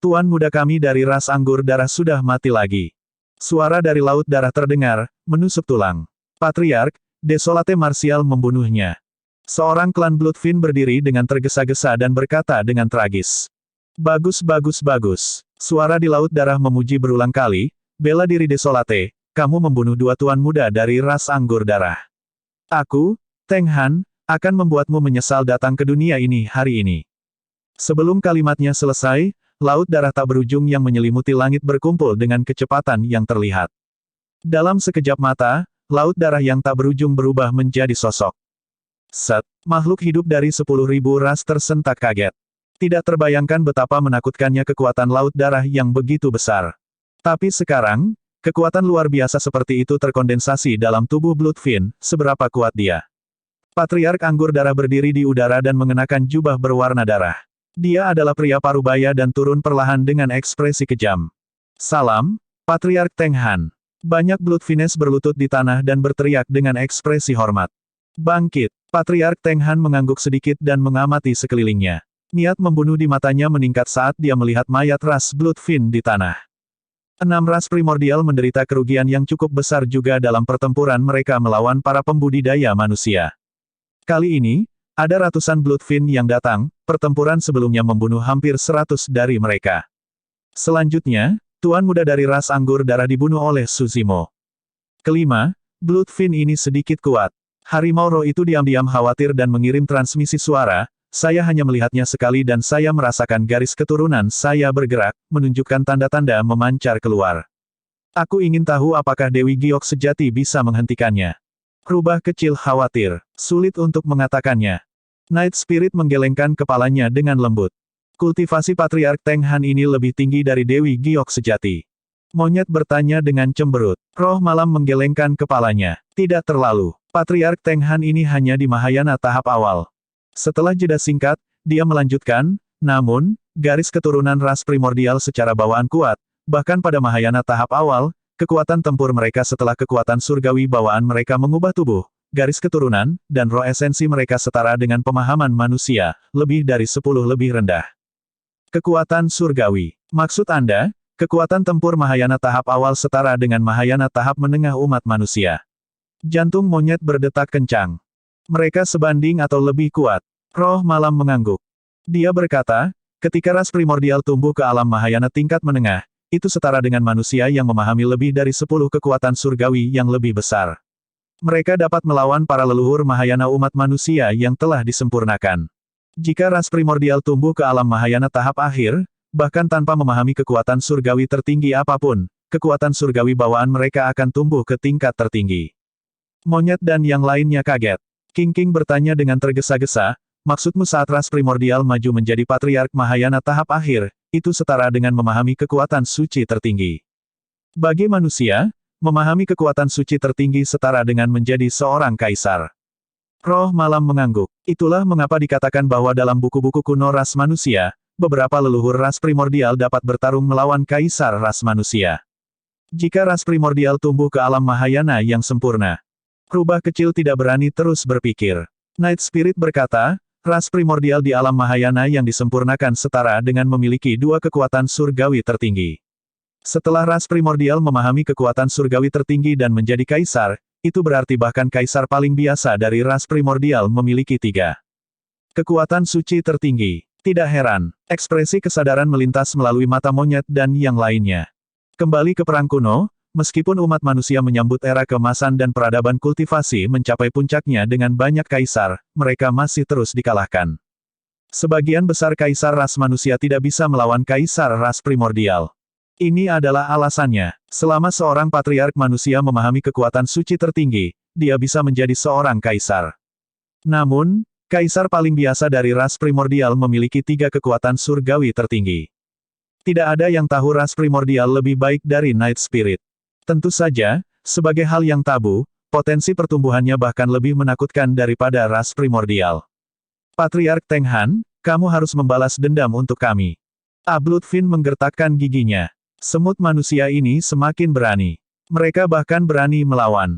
Tuan muda kami dari ras anggur darah sudah mati lagi. Suara dari laut darah terdengar, menusuk tulang. Patriark, Desolate Martial membunuhnya. Seorang klan Bloodfin berdiri dengan tergesa-gesa dan berkata dengan tragis. Bagus bagus bagus. Suara di laut darah memuji berulang kali, bela diri Desolate, kamu membunuh dua tuan muda dari ras anggur darah. Aku, Teng Han, akan membuatmu menyesal datang ke dunia ini hari ini. Sebelum kalimatnya selesai, laut darah tak berujung yang menyelimuti langit berkumpul dengan kecepatan yang terlihat. Dalam sekejap mata, laut darah yang tak berujung berubah menjadi sosok. Set, makhluk hidup dari 10.000 ras tersentak kaget. Tidak terbayangkan betapa menakutkannya kekuatan laut darah yang begitu besar. Tapi sekarang, kekuatan luar biasa seperti itu terkondensasi dalam tubuh Bloodfin, seberapa kuat dia. Patriark Anggur Darah berdiri di udara dan mengenakan jubah berwarna darah. Dia adalah pria parubaya dan turun perlahan dengan ekspresi kejam. Salam, Patriark Teng Han. Banyak Bloodfines berlutut di tanah dan berteriak dengan ekspresi hormat. Bangkit, Patriark Teng Han mengangguk sedikit dan mengamati sekelilingnya. Niat membunuh di matanya meningkat saat dia melihat mayat ras Bloodfin di tanah. 6 ras primordial menderita kerugian yang cukup besar juga dalam pertempuran mereka melawan para pembudidaya manusia. Kali ini, ada ratusan Bloodfin yang datang, pertempuran sebelumnya membunuh hampir 100 dari mereka. Selanjutnya, tuan muda dari ras anggur darah dibunuh oleh Suzimo. Kelima, Bloodfin ini sedikit kuat. Harimau roh itu diam-diam khawatir dan mengirim transmisi suara. Saya hanya melihatnya sekali dan saya merasakan garis keturunan saya bergerak, menunjukkan tanda-tanda memancar keluar. Aku ingin tahu apakah Dewi Giok sejati bisa menghentikannya. Rubah kecil khawatir, sulit untuk mengatakannya. Night Spirit menggelengkan kepalanya dengan lembut. Kultivasi Patriark Teng Han ini lebih tinggi dari Dewi Giok sejati. Monyet bertanya dengan cemberut. Roh malam menggelengkan kepalanya. Tidak terlalu. Patriark Teng Han ini hanya di Mahayana tahap awal. Setelah jeda singkat, dia melanjutkan, namun, garis keturunan ras primordial secara bawaan kuat, bahkan pada Mahayana tahap awal, kekuatan tempur mereka setelah kekuatan surgawi bawaan mereka mengubah tubuh, garis keturunan, dan roh esensi mereka setara dengan pemahaman manusia, lebih dari 10 lebih rendah. Kekuatan surgawi. Maksud Anda, kekuatan tempur Mahayana tahap awal setara dengan Mahayana tahap menengah umat manusia. Jantung monyet berdetak kencang. Mereka sebanding atau lebih kuat. Roh malam mengangguk. Dia berkata, ketika ras primordial tumbuh ke alam Mahayana tingkat menengah, itu setara dengan manusia yang memahami lebih dari 10 kekuatan surgawi yang lebih besar. Mereka dapat melawan para leluhur Mahayana umat manusia yang telah disempurnakan. Jika ras primordial tumbuh ke alam Mahayana tahap akhir, bahkan tanpa memahami kekuatan surgawi tertinggi apapun, kekuatan surgawi bawaan mereka akan tumbuh ke tingkat tertinggi. Monyet dan yang lainnya kaget. King bertanya dengan tergesa-gesa, maksudmu saat ras primordial maju menjadi Patriark Mahayana tahap akhir, itu setara dengan memahami kekuatan suci tertinggi. Bagi manusia, memahami kekuatan suci tertinggi setara dengan menjadi seorang kaisar. Roh malam mengangguk. Itulah mengapa dikatakan bahwa dalam buku-buku kuno ras manusia, beberapa leluhur ras primordial dapat bertarung melawan kaisar ras manusia. Jika ras primordial tumbuh ke alam Mahayana yang sempurna, rubah kecil tidak berani terus berpikir. Night Spirit berkata, ras primordial di alam Mahayana yang disempurnakan setara dengan memiliki dua kekuatan surgawi tertinggi. Setelah ras primordial memahami kekuatan surgawi tertinggi dan menjadi kaisar, itu berarti bahkan kaisar paling biasa dari ras primordial memiliki 3 kekuatan suci tertinggi. Tidak heran, ekspresi kesadaran melintas melalui mata monyet dan yang lainnya. Kembali ke perang kuno, meskipun umat manusia menyambut era keemasan dan peradaban kultivasi mencapai puncaknya dengan banyak kaisar, mereka masih terus dikalahkan. Sebagian besar kaisar ras manusia tidak bisa melawan kaisar ras primordial. Ini adalah alasannya. Selama seorang patriark manusia memahami kekuatan suci tertinggi, dia bisa menjadi seorang kaisar. Namun, kaisar paling biasa dari ras primordial memiliki 3 kekuatan surgawi tertinggi. Tidak ada yang tahu ras primordial lebih baik dari Night Spirit. Tentu saja, sebagai hal yang tabu, potensi pertumbuhannya bahkan lebih menakutkan daripada ras primordial. Patriark Teng Han, kamu harus membalas dendam untuk kami. Bloodfin menggertakkan giginya. Semut manusia ini semakin berani. Mereka bahkan berani melawan.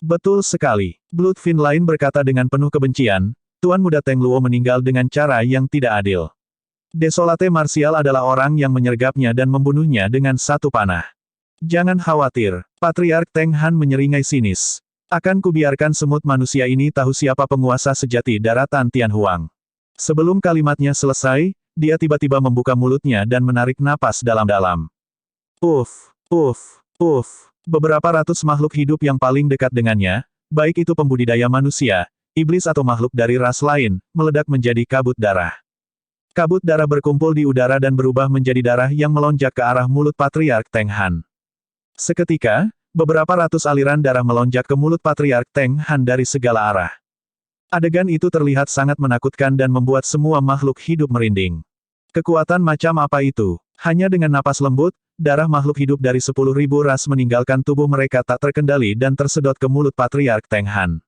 Betul sekali. Bloodfin lain berkata dengan penuh kebencian, Tuan Muda Teng Luo meninggal dengan cara yang tidak adil. Desolate Martial adalah orang yang menyergapnya dan membunuhnya dengan satu panah. Jangan khawatir, Patriark Teng Han menyeringai sinis. Akan kubiarkan semut manusia ini tahu siapa penguasa sejati daratan Tianhuang. Sebelum kalimatnya selesai, dia tiba-tiba membuka mulutnya dan menarik napas dalam-dalam. Uff, uff, uff. Beberapa ratus makhluk hidup yang paling dekat dengannya, baik itu pembudidaya manusia, iblis atau makhluk dari ras lain, meledak menjadi kabut darah. Kabut darah berkumpul di udara dan berubah menjadi darah yang melonjak ke arah mulut Patriark Teng Han. Seketika, beberapa ratus aliran darah melonjak ke mulut Patriark Teng Han dari segala arah. Adegan itu terlihat sangat menakutkan dan membuat semua makhluk hidup merinding. Kekuatan macam apa itu? Hanya dengan napas lembut, darah makhluk hidup dari 10.000 ras meninggalkan tubuh mereka tak terkendali dan tersedot ke mulut Patriark Teng Han.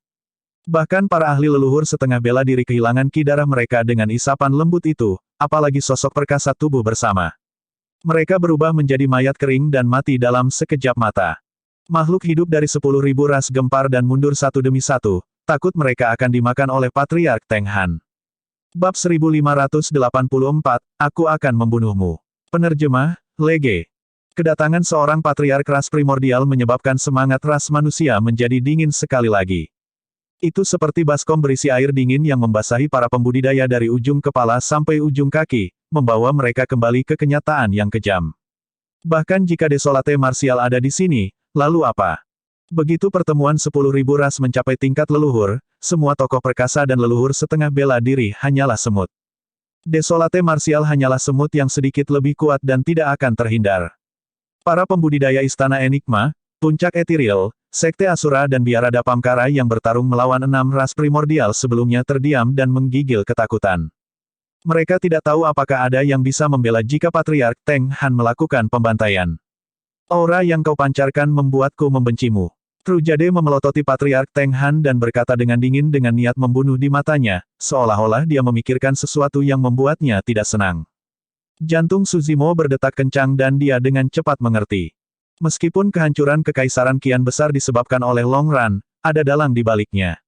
Bahkan para ahli leluhur setengah bela diri kehilangan ki darah mereka dengan isapan lembut itu, apalagi sosok perkasa tubuh bersama. Mereka berubah menjadi mayat kering dan mati dalam sekejap mata. Makhluk hidup dari 10.000 ras gempar dan mundur satu demi satu, takut mereka akan dimakan oleh Patriark Teng Han. Bab 1584, Aku akan membunuhmu. Penerjemah, Lege. Kedatangan seorang patriark ras primordial menyebabkan semangat ras manusia menjadi dingin sekali lagi. Itu seperti baskom berisi air dingin yang membasahi para pembudidaya dari ujung kepala sampai ujung kaki, membawa mereka kembali ke kenyataan yang kejam. Bahkan jika Desolate Martial ada di sini, lalu apa? Begitu pertemuan 10.000 ras mencapai tingkat leluhur, semua tokoh perkasa dan leluhur setengah bela diri hanyalah semut. Desolate Martial hanyalah semut yang sedikit lebih kuat dan tidak akan terhindar. Para pembudidaya Istana Enigma, Puncak Ethereal, Sekte Asura dan Biara Dapamkara yang bertarung melawan 6 ras primordial sebelumnya terdiam dan menggigil ketakutan. Mereka tidak tahu apakah ada yang bisa membela jika Patriark Teng Han melakukan pembantaian. Aura yang kau pancarkan membuatku membencimu. Trujade memelototi Patriark Teng Han dan berkata dengan dingin dengan niat membunuh di matanya, seolah-olah dia memikirkan sesuatu yang membuatnya tidak senang. Jantung Suzimo berdetak kencang dan dia dengan cepat mengerti. Meskipun kehancuran kekaisaran kian besar disebabkan oleh Long Ran, ada dalang di baliknya.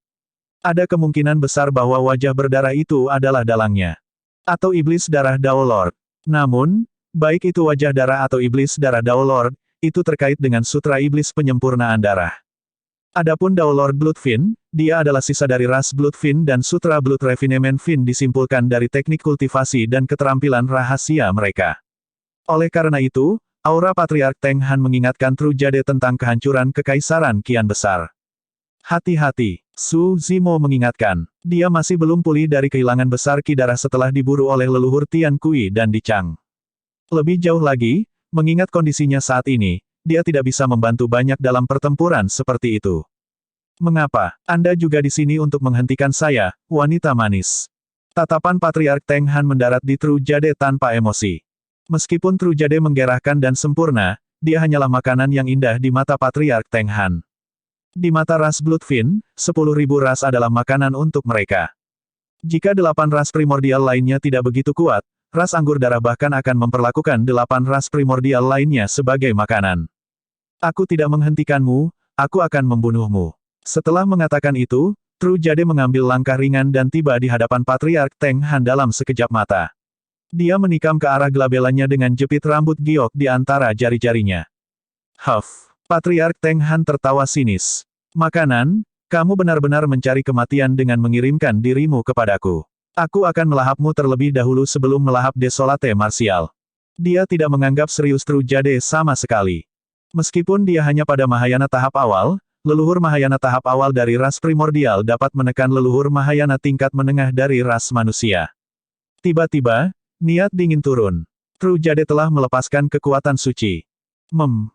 Ada kemungkinan besar bahwa wajah berdarah itu adalah dalangnya. Atau iblis darah Dao Lord. Namun, baik itu wajah darah atau iblis darah Dao Lord, itu terkait dengan sutra iblis penyempurnaan darah. Adapun Dao Lord Bloodfin, dia adalah sisa dari ras Bloodfin dan sutra Blood Refinement Fin disimpulkan dari teknik kultivasi dan keterampilan rahasia mereka. Oleh karena itu, aura Patriark Teng Han mengingatkan Trujade tentang kehancuran kekaisaran kian besar. Hati-hati, Su Zimo mengingatkan, dia masih belum pulih dari kehilangan besar ki darah setelah diburu oleh leluhur Tian Kui dan Di Chang. Lebih jauh lagi, mengingat kondisinya saat ini, dia tidak bisa membantu banyak dalam pertempuran seperti itu. Mengapa? Anda juga di sini untuk menghentikan saya, wanita manis. Tatapan Patriark Teng Han mendarat di Trujade tanpa emosi. Meskipun Trujade menggerahkan dan sempurna, dia hanyalah makanan yang indah di mata Patriark Teng Han. Di mata ras Bloodfin, 10.000 ras adalah makanan untuk mereka. Jika 8 ras primordial lainnya tidak begitu kuat, ras anggur darah bahkan akan memperlakukan 8 ras primordial lainnya sebagai makanan. Aku tidak menghentikanmu, aku akan membunuhmu. Setelah mengatakan itu, Trujade mengambil langkah ringan dan tiba di hadapan Patriark Teng Han dalam sekejap mata. Dia menikam ke arah gelabelannya dengan jepit rambut giok di antara jari-jarinya. Huff. Patriark Teng Han tertawa sinis. Makanan, kamu benar-benar mencari kematian dengan mengirimkan dirimu kepadaku. Aku akan melahapmu terlebih dahulu sebelum melahap Desolate Martial. Dia tidak menganggap serius Trujade sama sekali. Meskipun dia hanya pada Mahayana tahap awal, leluhur Mahayana tahap awal dari ras primordial dapat menekan leluhur Mahayana tingkat menengah dari ras manusia. Tiba-tiba, niat dingin turun. Tru Jade telah melepaskan kekuatan suci.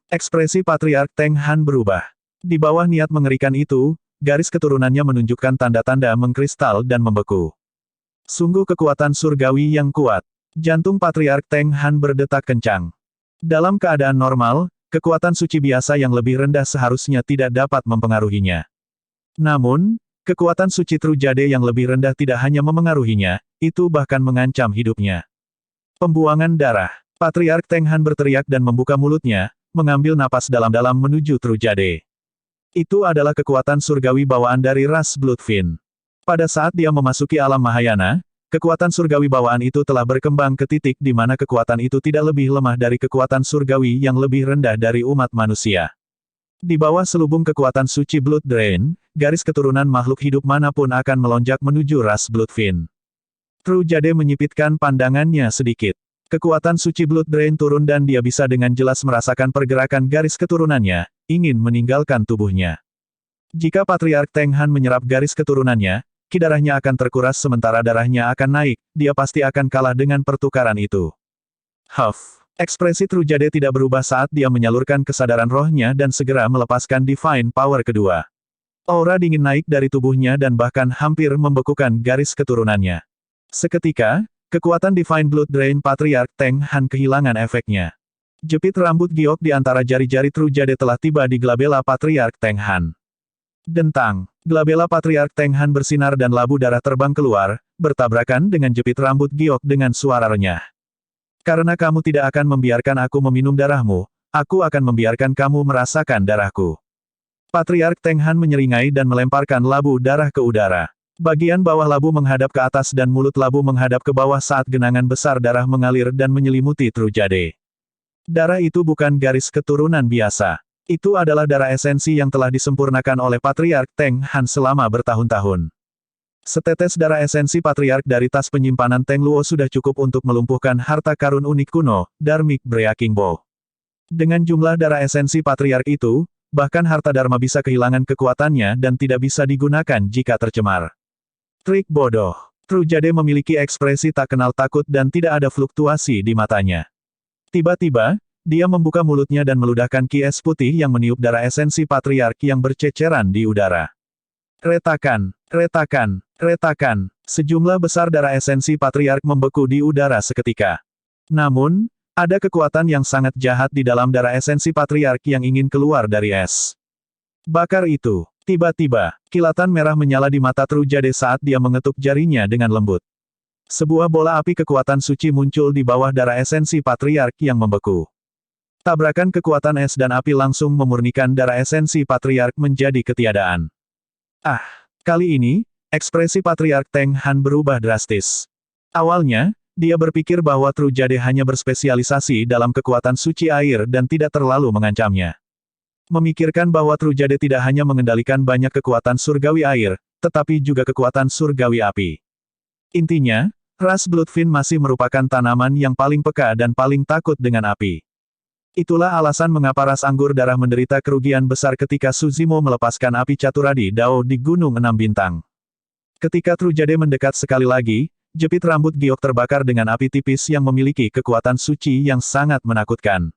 Ekspresi Patriark Teng Han berubah. Di bawah niat mengerikan itu, garis keturunannya menunjukkan tanda-tanda mengkristal dan membeku. Sungguh kekuatan surgawi yang kuat. Jantung Patriark Teng Han berdetak kencang. Dalam keadaan normal, kekuatan suci biasa yang lebih rendah seharusnya tidak dapat mempengaruhinya. Namun, kekuatan suci Tru Jade yang lebih rendah tidak hanya memengaruhinya, itu bahkan mengancam hidupnya. Pembuangan darah. Patriark Teng Han berteriak dan membuka mulutnya, mengambil napas dalam-dalam menuju Tru Jade. Itu adalah kekuatan surgawi bawaan dari ras Bloodfin. Pada saat dia memasuki alam Mahayana, kekuatan surgawi bawaan itu telah berkembang ke titik di mana kekuatan itu tidak lebih lemah dari kekuatan surgawi yang lebih rendah dari umat manusia. Di bawah selubung kekuatan suci Blood Drain, garis keturunan makhluk hidup manapun akan melonjak menuju ras Bloodfin. Tru Jade menyipitkan pandangannya sedikit. Kekuatan suci Blood Drain turun dan dia bisa dengan jelas merasakan pergerakan garis keturunannya, ingin meninggalkan tubuhnya. Jika Patriark Teng Han menyerap garis keturunannya, ki darahnya akan terkuras sementara darahnya akan naik, dia pasti akan kalah dengan pertukaran itu. Ekspresi Tru Jade tidak berubah saat dia menyalurkan kesadaran rohnya dan segera melepaskan Divine Power kedua. Aura dingin naik dari tubuhnya dan bahkan hampir membekukan garis keturunannya. Seketika, kekuatan Divine Blood Drain Patriark Teng Han kehilangan efeknya. Jepit rambut giok di antara jari-jari Tru Jade telah tiba di glabella Patriark Teng Han. Dentang, glabella Patriark Teng Han bersinar dan labu darah terbang keluar, bertabrakan dengan jepit rambut giok dengan suara renyah. Karena kamu tidak akan membiarkan aku meminum darahmu, aku akan membiarkan kamu merasakan darahku. Patriark Teng Han menyeringai dan melemparkan labu darah ke udara. Bagian bawah labu menghadap ke atas dan mulut labu menghadap ke bawah saat genangan besar darah mengalir dan menyelimuti Tru Jade. Darah itu bukan garis keturunan biasa. Itu adalah darah esensi yang telah disempurnakan oleh Patriark Teng Han selama bertahun-tahun. Setetes darah esensi Patriark dari tas penyimpanan Teng Luo sudah cukup untuk melumpuhkan harta karun unik kuno, Dharmic Breaking Bow. Dengan jumlah darah esensi Patriark itu, bahkan harta Dharma bisa kehilangan kekuatannya dan tidak bisa digunakan jika tercemar. Trik bodoh. Tru Jade memiliki ekspresi tak kenal takut dan tidak ada fluktuasi di matanya. Tiba-tiba, dia membuka mulutnya dan meludahkan ki es putih yang meniup darah esensi Patriark yang berceceran di udara. Retakan, retakan, retakan. Sejumlah besar darah esensi Patriark membeku di udara seketika. Namun, ada kekuatan yang sangat jahat di dalam darah esensi Patriark yang ingin keluar dari es. Bakar itu. Tiba-tiba, kilatan merah menyala di mata Tru Jade saat dia mengetuk jarinya dengan lembut. Sebuah bola api kekuatan suci muncul di bawah darah esensi Patriark yang membeku. Tabrakan kekuatan es dan api langsung memurnikan darah esensi Patriark menjadi ketiadaan. Kali ini, ekspresi Patriark Teng Han berubah drastis. Awalnya, dia berpikir bahwa Tru Jade hanya berspesialisasi dalam kekuatan suci air dan tidak terlalu mengancamnya. Memikirkan bahwa Tru Jade tidak hanya mengendalikan banyak kekuatan surgawi air, tetapi juga kekuatan surgawi api. Intinya, ras Bloodfin masih merupakan tanaman yang paling peka dan paling takut dengan api. Itulah alasan mengapa ras anggur darah menderita kerugian besar ketika Suzimo melepaskan api Caturadi Dao di Gunung Enam Bintang. Ketika Tru Jade mendekat sekali lagi, jepit rambut giok terbakar dengan api tipis yang memiliki kekuatan suci yang sangat menakutkan.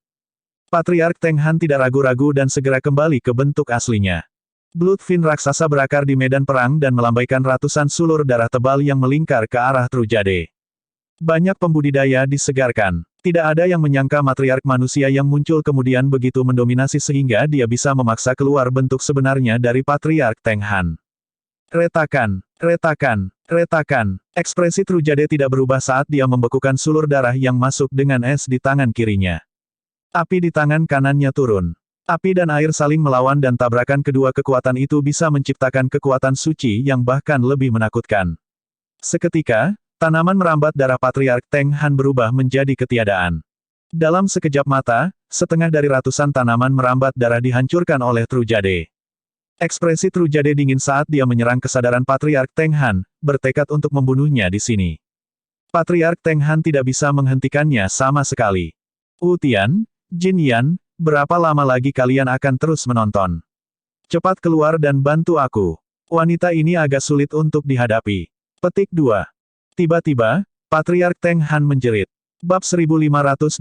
Patriark Teng Han tidak ragu-ragu dan segera kembali ke bentuk aslinya. Bloodfin raksasa berakar di medan perang dan melambaikan ratusan sulur darah tebal yang melingkar ke arah Tru Jade. Banyak pembudidaya disegarkan. Tidak ada yang menyangka matriark manusia yang muncul kemudian begitu mendominasi sehingga dia bisa memaksa keluar bentuk sebenarnya dari Patriark Teng Han. Retakan, retakan, retakan. Ekspresi Tru Jade tidak berubah saat dia membekukan sulur darah yang masuk dengan es di tangan kirinya. Api di tangan kanannya turun. Api dan air saling melawan dan tabrakan kedua kekuatan itu bisa menciptakan kekuatan suci yang bahkan lebih menakutkan. Seketika, tanaman merambat darah Patriark Teng Han berubah menjadi ketiadaan. Dalam sekejap mata, setengah dari ratusan tanaman merambat darah dihancurkan oleh Tru Jade. Ekspresi Tru Jade dingin saat dia menyerang kesadaran Patriark Teng Han, bertekad untuk membunuhnya di sini. Patriark Teng Han tidak bisa menghentikannya sama sekali. Wu Tian, Jin Yan, berapa lama lagi kalian akan terus menonton? Cepat keluar dan bantu aku. Wanita ini agak sulit untuk dihadapi. Petik 2. Tiba-tiba, Patriark Teng Han menjerit. Bab 1585,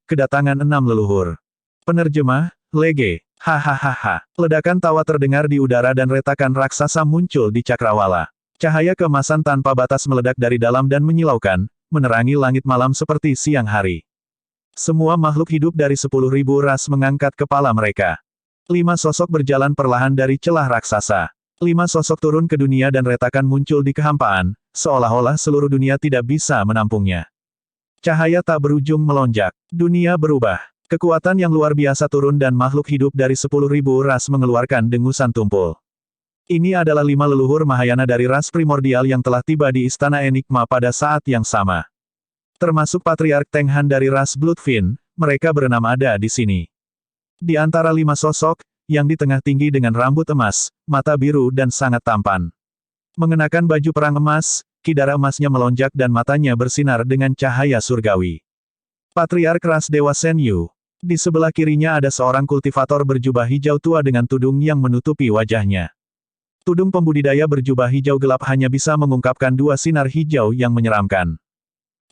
Kedatangan 6 Leluhur. Penerjemah, Lege. Hahaha. Ledakan tawa terdengar di udara dan retakan raksasa muncul di cakrawala. Cahaya keemasan tanpa batas meledak dari dalam dan menyilaukan, menerangi langit malam seperti siang hari. Semua makhluk hidup dari 10.000 ras mengangkat kepala mereka. 5 sosok berjalan perlahan dari celah raksasa. 5 sosok turun ke dunia dan retakan muncul di kehampaan, seolah-olah seluruh dunia tidak bisa menampungnya. Cahaya tak berujung melonjak. Dunia berubah. Kekuatan yang luar biasa turun dan makhluk hidup dari 10.000 ras mengeluarkan dengusan tumpul. Ini adalah 5 leluhur Mahayana dari ras primordial yang telah tiba di Istana Enigma pada saat yang sama. Termasuk Patriark Teng Han dari ras Bloodfin, mereka berenam ada di sini. Di antara 5 sosok, yang di tengah tinggi dengan rambut emas, mata biru dan sangat tampan. Mengenakan baju perang emas, kidara emasnya melonjak dan matanya bersinar dengan cahaya surgawi. Patriark ras Dewa Shen Yu. Di sebelah kirinya ada seorang kultivator berjubah hijau tua dengan tudung yang menutupi wajahnya. Tudung pembudidaya berjubah hijau gelap hanya bisa mengungkapkan 2 sinar hijau yang menyeramkan.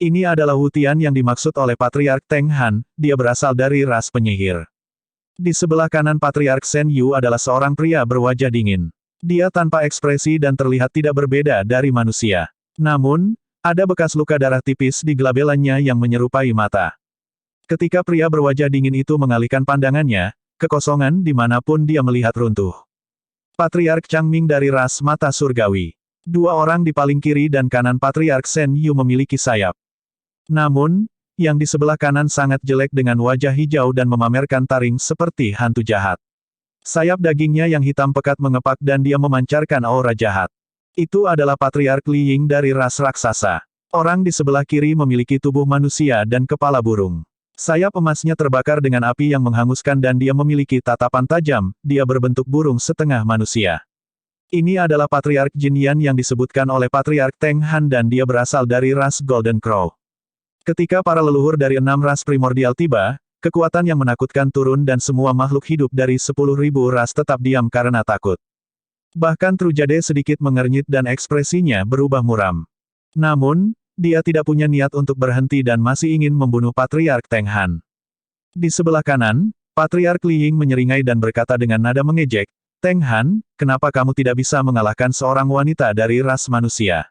Ini adalah Wu Tian yang dimaksud oleh Patriark Teng Han, dia berasal dari ras penyihir. Di sebelah kanan Patriark Shen Yu adalah seorang pria berwajah dingin. Dia tanpa ekspresi dan terlihat tidak berbeda dari manusia. Namun, ada bekas luka darah tipis di gelabelannya yang menyerupai mata. Ketika pria berwajah dingin itu mengalihkan pandangannya, kekosongan dimanapun dia melihat runtuh. Patriark Changming dari ras mata surgawi. 2 orang di paling kiri dan kanan Patriark Shen Yu memiliki sayap. Namun, yang di sebelah kanan sangat jelek dengan wajah hijau dan memamerkan taring seperti hantu jahat. Sayap dagingnya yang hitam pekat mengepak dan dia memancarkan aura jahat. Itu adalah Patriark Li Ying dari ras raksasa. Orang di sebelah kiri memiliki tubuh manusia dan kepala burung. Sayap emasnya terbakar dengan api yang menghanguskan dan dia memiliki tatapan tajam, dia berbentuk burung setengah manusia. Ini adalah Patriark Jin Yan yang disebutkan oleh Patriark Teng Han dan dia berasal dari ras Golden Crow. Ketika para leluhur dari 6 ras primordial tiba, kekuatan yang menakutkan turun dan semua makhluk hidup dari 10.000 ras tetap diam karena takut. Bahkan Trujade sedikit mengernyit dan ekspresinya berubah muram. Namun, dia tidak punya niat untuk berhenti dan masih ingin membunuh Patriark Teng Han. Di sebelah kanan, Patriark Li Ying menyeringai dan berkata dengan nada mengejek, "Teng Han, kenapa kamu tidak bisa mengalahkan seorang wanita dari ras manusia?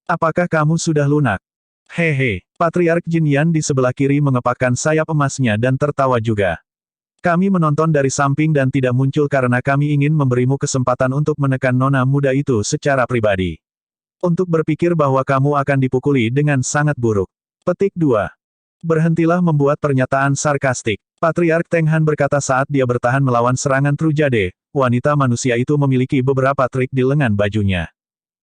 Apakah kamu sudah lunak?" Hehe, Patriark Jin Yan di sebelah kiri mengepakkan sayap emasnya dan tertawa juga. "Kami menonton dari samping dan tidak muncul karena kami ingin memberimu kesempatan untuk menekan nona muda itu secara pribadi. Untuk berpikir bahwa kamu akan dipukuli dengan sangat buruk." Petik 2. Berhentilah membuat pernyataan sarkastik. Patriark Teng Han berkata saat dia bertahan melawan serangan Trujade, wanita manusia itu memiliki beberapa trik di lengan bajunya.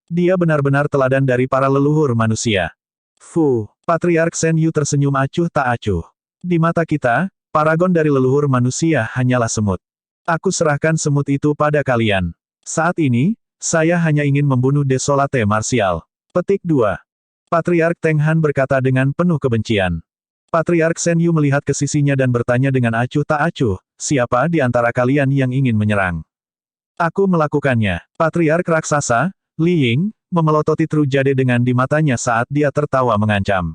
Dia benar-benar teladan dari para leluhur manusia. Fu, Patriark Shen Yu tersenyum acuh tak acuh. Di mata kita, paragon dari leluhur manusia hanyalah semut. Aku serahkan semut itu pada kalian. Saat ini, saya hanya ingin membunuh Desolate Martial. Petik 2. Patriark Teng Han berkata dengan penuh kebencian. Patriark Shen Yu melihat ke sisinya dan bertanya dengan acuh tak acuh, "Siapa di antara kalian yang ingin menyerang?" "Aku melakukannya." Patriark raksasa, Li Ying, memelototi Trujade dengan di matanya saat dia tertawa mengancam.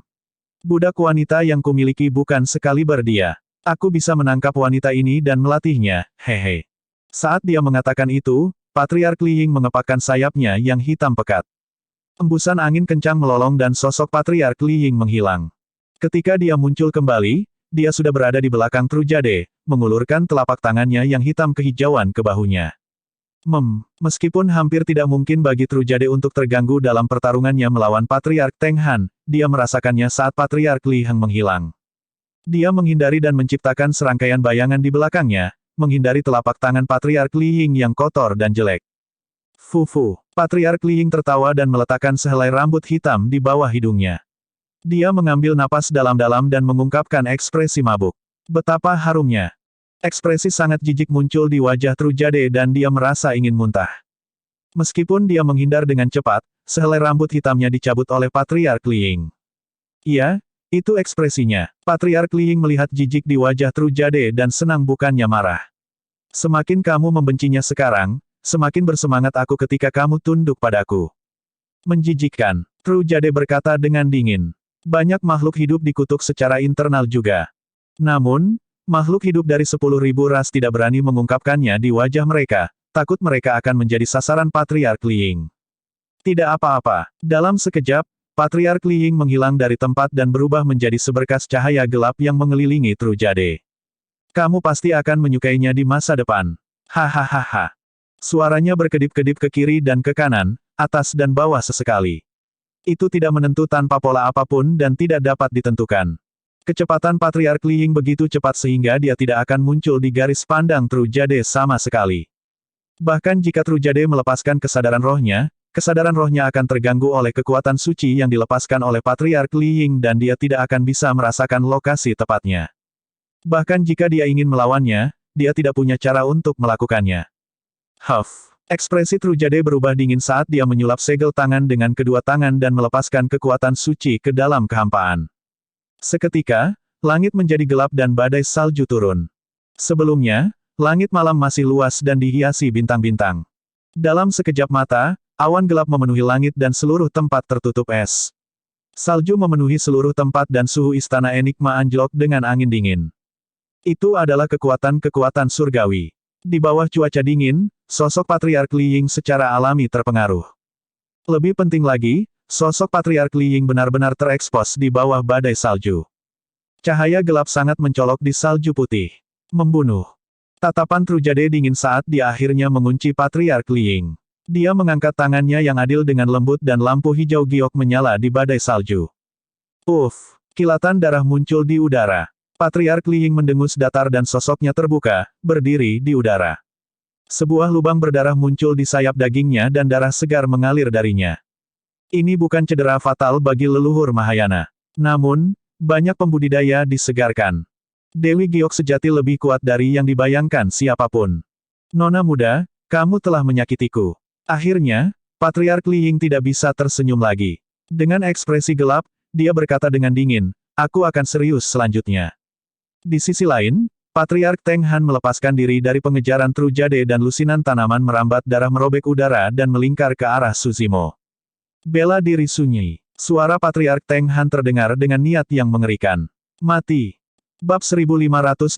"Budak wanita yang kumiliki bukan sekaliber dia. Aku bisa menangkap wanita ini dan melatihnya, hehe." Saat dia mengatakan itu, Patriark Li Ying mengepakkan sayapnya yang hitam pekat. Embusan angin kencang melolong dan sosok Patriark Li Ying menghilang. Ketika dia muncul kembali, dia sudah berada di belakang Trujade, mengulurkan telapak tangannya yang hitam kehijauan ke bahunya. Meskipun hampir tidak mungkin bagi Trujade untuk terganggu dalam pertarungannya melawan Patriark Teng Han, dia merasakannya saat Patriark Li Heng menghilang. Dia menghindari dan menciptakan serangkaian bayangan di belakangnya, menghindari telapak tangan Patriark Li Ying yang kotor dan jelek. Fufu. Patriark Li Ying tertawa dan meletakkan sehelai rambut hitam di bawah hidungnya. Dia mengambil napas dalam-dalam dan mengungkapkan ekspresi mabuk. Betapa harumnya. Ekspresi sangat jijik muncul di wajah Trujade dan dia merasa ingin muntah. Meskipun dia menghindar dengan cepat, sehelai rambut hitamnya dicabut oleh Patriark Li Ying. "Iya, itu ekspresinya." Patriark Li Ying melihat jijik di wajah Trujade dan senang bukannya marah. "Semakin kamu membencinya sekarang, semakin bersemangat aku ketika kamu tunduk padaku." "Menjijikkan," Trujade berkata dengan dingin. Banyak makhluk hidup dikutuk secara internal juga. Namun, makhluk hidup dari 10.000 ras tidak berani mengungkapkannya di wajah mereka, takut mereka akan menjadi sasaran Patriark Li Ying. Tidak apa-apa. Dalam sekejap, Patriark Li Ying menghilang dari tempat dan berubah menjadi seberkas cahaya gelap yang mengelilingi Trujade. Kamu pasti akan menyukainya di masa depan. Hahaha. Suaranya berkedip-kedip ke kiri dan ke kanan, atas dan bawah sesekali. Itu tidak menentu tanpa pola apapun dan tidak dapat ditentukan. Kecepatan Patriark Li Ying begitu cepat sehingga dia tidak akan muncul di garis pandang Trujade sama sekali. Bahkan jika Trujade melepaskan kesadaran rohnya akan terganggu oleh kekuatan suci yang dilepaskan oleh Patriark Li Ying dan dia tidak akan bisa merasakan lokasi tepatnya. Bahkan jika dia ingin melawannya, dia tidak punya cara untuk melakukannya. Huff. Ekspresi Trujade berubah dingin saat dia menyulap segel tangan dengan kedua tangan dan melepaskan kekuatan suci ke dalam kehampaan. Seketika, langit menjadi gelap dan badai salju turun. Sebelumnya, langit malam masih luas dan dihiasi bintang-bintang. Dalam sekejap mata, awan gelap memenuhi langit dan seluruh tempat tertutup es. Salju memenuhi seluruh tempat dan suhu istana Enigma anjlok dengan angin dingin. Itu adalah kekuatan-kekuatan surgawi. Di bawah cuaca dingin, sosok Patriark Li Ying secara alami terpengaruh. Lebih penting lagi, sosok Patriark Li Ying benar-benar terekspos di bawah badai salju. Cahaya gelap sangat mencolok di salju putih. Membunuh. Tatapan Trujade dingin saat dia akhirnya mengunci Patriark Li Ying. Dia mengangkat tangannya yang adil dengan lembut dan lampu hijau giok menyala di badai salju. Uff, kilatan darah muncul di udara. Patriark Li Ying mendengus datar dan sosoknya terbuka, berdiri di udara. Sebuah lubang berdarah muncul di sayap dagingnya dan darah segar mengalir darinya. Ini bukan cedera fatal bagi leluhur Mahayana. Namun, banyak pembudidaya disegarkan. Dewi Giok sejati lebih kuat dari yang dibayangkan siapapun. Nona muda, kamu telah menyakitiku. Akhirnya, Patriark Li Ying tidak bisa tersenyum lagi. Dengan ekspresi gelap, dia berkata dengan dingin, aku akan serius selanjutnya. Di sisi lain, Patriark Teng Han melepaskan diri dari pengejaran Trujade dan lusinan tanaman merambat darah merobek udara dan melingkar ke arah Suzimo. Bela diri sunyi. Suara Patriark Teng Han terdengar dengan niat yang mengerikan. Mati. Bab 1586,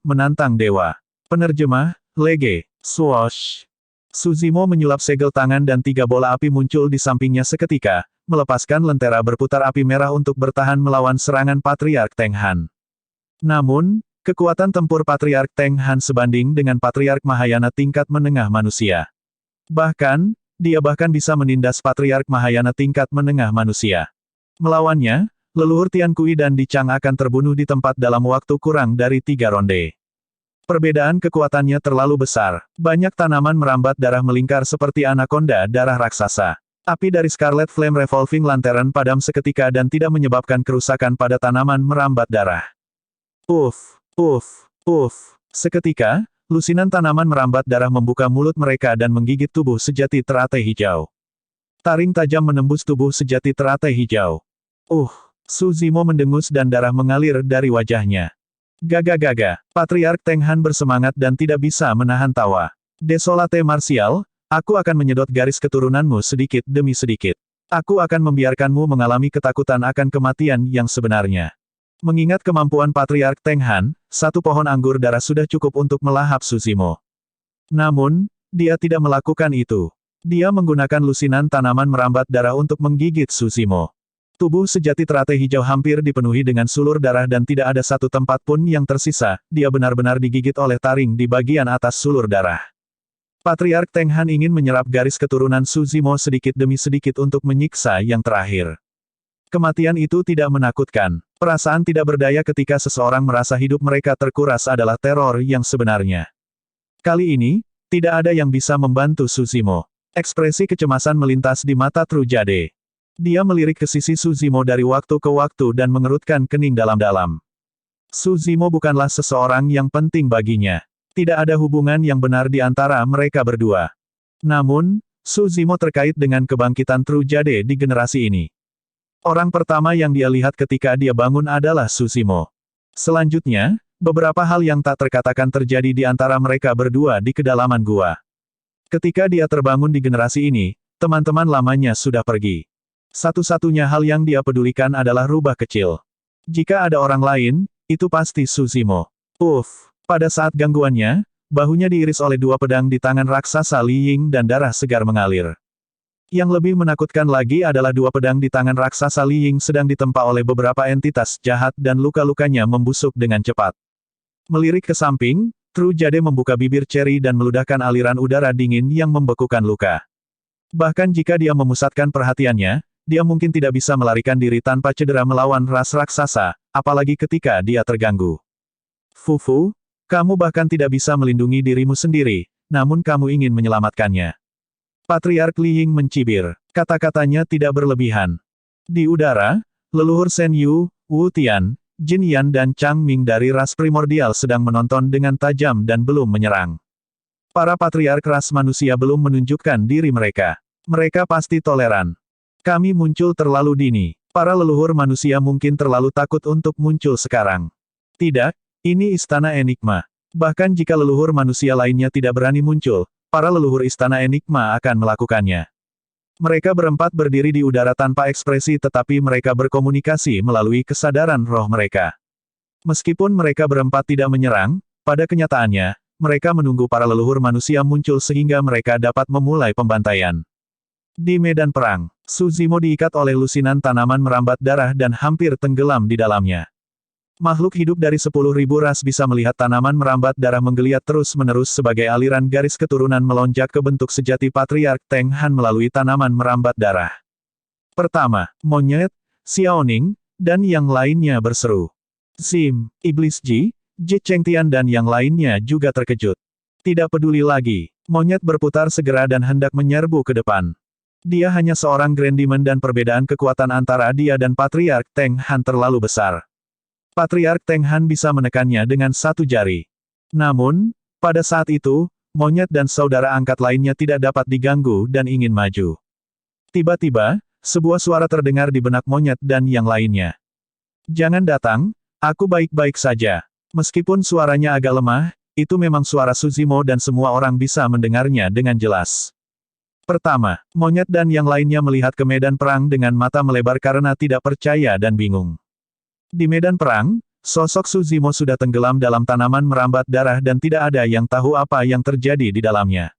Menantang Dewa. Penerjemah, Lege. Swoosh. Suzimo menyulap segel tangan dan 3 bola api muncul di sampingnya seketika, melepaskan lentera berputar api merah untuk bertahan melawan serangan Patriark Teng Han. Namun, kekuatan tempur Patriark Teng Han sebanding dengan Patriark Mahayana tingkat menengah manusia. Bahkan, dia bisa menindas Patriark Mahayana tingkat menengah manusia. Melawannya, leluhur Tian Kui dan Di Chang akan terbunuh di tempat dalam waktu kurang dari 3 ronde. Perbedaan kekuatannya terlalu besar. Banyak tanaman merambat darah melingkar seperti anakonda darah raksasa. Api dari Scarlet Flame Revolving Lantern padam seketika dan tidak menyebabkan kerusakan pada tanaman merambat darah. Uff, uff, uff. Seketika, lusinan tanaman merambat darah membuka mulut mereka dan menggigit tubuh sejati teratai hijau. Taring tajam menembus tubuh sejati teratai hijau. Suzimo mendengus dan darah mengalir dari wajahnya. Gaga-gaga, Patriark Teng Han bersemangat dan tidak bisa menahan tawa. Desolate Martial, aku akan menyedot garis keturunanmu sedikit demi sedikit. Aku akan membiarkanmu mengalami ketakutan akan kematian yang sebenarnya. Mengingat kemampuan Patriark Teng Han, 1 pohon anggur darah sudah cukup untuk melahap Suzimo. Namun, dia tidak melakukan itu. Dia menggunakan lusinan tanaman merambat darah untuk menggigit Suzimo. Tubuh sejati teratai hijau hampir dipenuhi dengan sulur darah dan tidak ada satu tempat pun yang tersisa, dia benar-benar digigit oleh taring di bagian atas sulur darah. Patriark Teng Han ingin menyerap garis keturunan Suzimo sedikit demi sedikit untuk menyiksa yang terakhir. Kematian itu tidak menakutkan. Perasaan tidak berdaya ketika seseorang merasa hidup mereka terkuras adalah teror yang sebenarnya. Kali ini, tidak ada yang bisa membantu Suzimo. Ekspresi kecemasan melintas di mata Trujade. Dia melirik ke sisi Suzimo dari waktu ke waktu dan mengerutkan kening dalam-dalam. Suzimo bukanlah seseorang yang penting baginya. Tidak ada hubungan yang benar di antara mereka berdua. Namun, Suzimo terkait dengan kebangkitan Trujade di generasi ini. Orang pertama yang dia lihat ketika dia bangun adalah Suzimo. Selanjutnya, beberapa hal yang tak terkatakan terjadi di antara mereka berdua di kedalaman gua. Ketika dia terbangun di generasi ini, teman-teman lamanya sudah pergi. Satu-satunya hal yang dia pedulikan adalah rubah kecil. Jika ada orang lain, itu pasti Suzimo. Pada saat gangguannya, bahunya diiris oleh dua pedang di tangan raksasa Li Ying dan darah segar mengalir. Yang lebih menakutkan lagi adalah dua pedang di tangan raksasa Li Ying sedang ditempa oleh beberapa entitas jahat dan luka-lukanya membusuk dengan cepat. Melirik ke samping, Tru Jade membuka bibir Cherry dan meludahkan aliran udara dingin yang membekukan luka. Bahkan jika dia memusatkan perhatiannya, dia mungkin tidak bisa melarikan diri tanpa cedera melawan ras raksasa, apalagi ketika dia terganggu. Fufu, kamu bahkan tidak bisa melindungi dirimu sendiri, namun kamu ingin menyelamatkannya. Patriark Li Ying mencibir. Kata-katanya tidak berlebihan. Di udara, leluhur Shen Yu, Wu Tian, Jin Yan dan Chang Ming dari ras primordial sedang menonton dengan tajam dan belum menyerang. Para patriark ras manusia belum menunjukkan diri mereka. Mereka pasti toleran. Kami muncul terlalu dini. Para leluhur manusia mungkin terlalu takut untuk muncul sekarang. Tidak, ini istana Enigma. Bahkan jika leluhur manusia lainnya tidak berani muncul, para leluhur istana Enigma akan melakukannya. Mereka berempat berdiri di udara tanpa ekspresi tetapi mereka berkomunikasi melalui kesadaran roh mereka. Meskipun mereka berempat tidak menyerang, pada kenyataannya, mereka menunggu para leluhur manusia muncul sehingga mereka dapat memulai pembantaian. Di medan perang, Suzimo diikat oleh lusinan tanaman merambat darah dan hampir tenggelam di dalamnya. Makhluk hidup dari 10.000 ras bisa melihat tanaman merambat darah menggeliat terus-menerus sebagai aliran garis keturunan melonjak ke bentuk sejati Patriark Teng Han melalui tanaman merambat darah. Pertama, monyet, Xiaoning, dan yang lainnya berseru. Zim, Iblis Ji, Ji Chengtian dan yang lainnya juga terkejut. Tidak peduli lagi, monyet berputar segera dan hendak menyerbu ke depan. Dia hanya seorang Grand Demon dan perbedaan kekuatan antara dia dan Patriark Teng Han terlalu besar. Patriark Teng Han bisa menekannya dengan satu jari. Namun, pada saat itu, monyet dan saudara angkat lainnya tidak dapat diganggu dan ingin maju. Tiba-tiba, sebuah suara terdengar di benak monyet dan yang lainnya. Jangan datang, aku baik-baik saja. Meskipun suaranya agak lemah, itu memang suara Suzimo dan semua orang bisa mendengarnya dengan jelas. Pertama, monyet dan yang lainnya melihat ke medan perang dengan mata melebar karena tidak percaya dan bingung. Di medan perang, sosok Suzimo sudah tenggelam dalam tanaman merambat darah dan tidak ada yang tahu apa yang terjadi di dalamnya.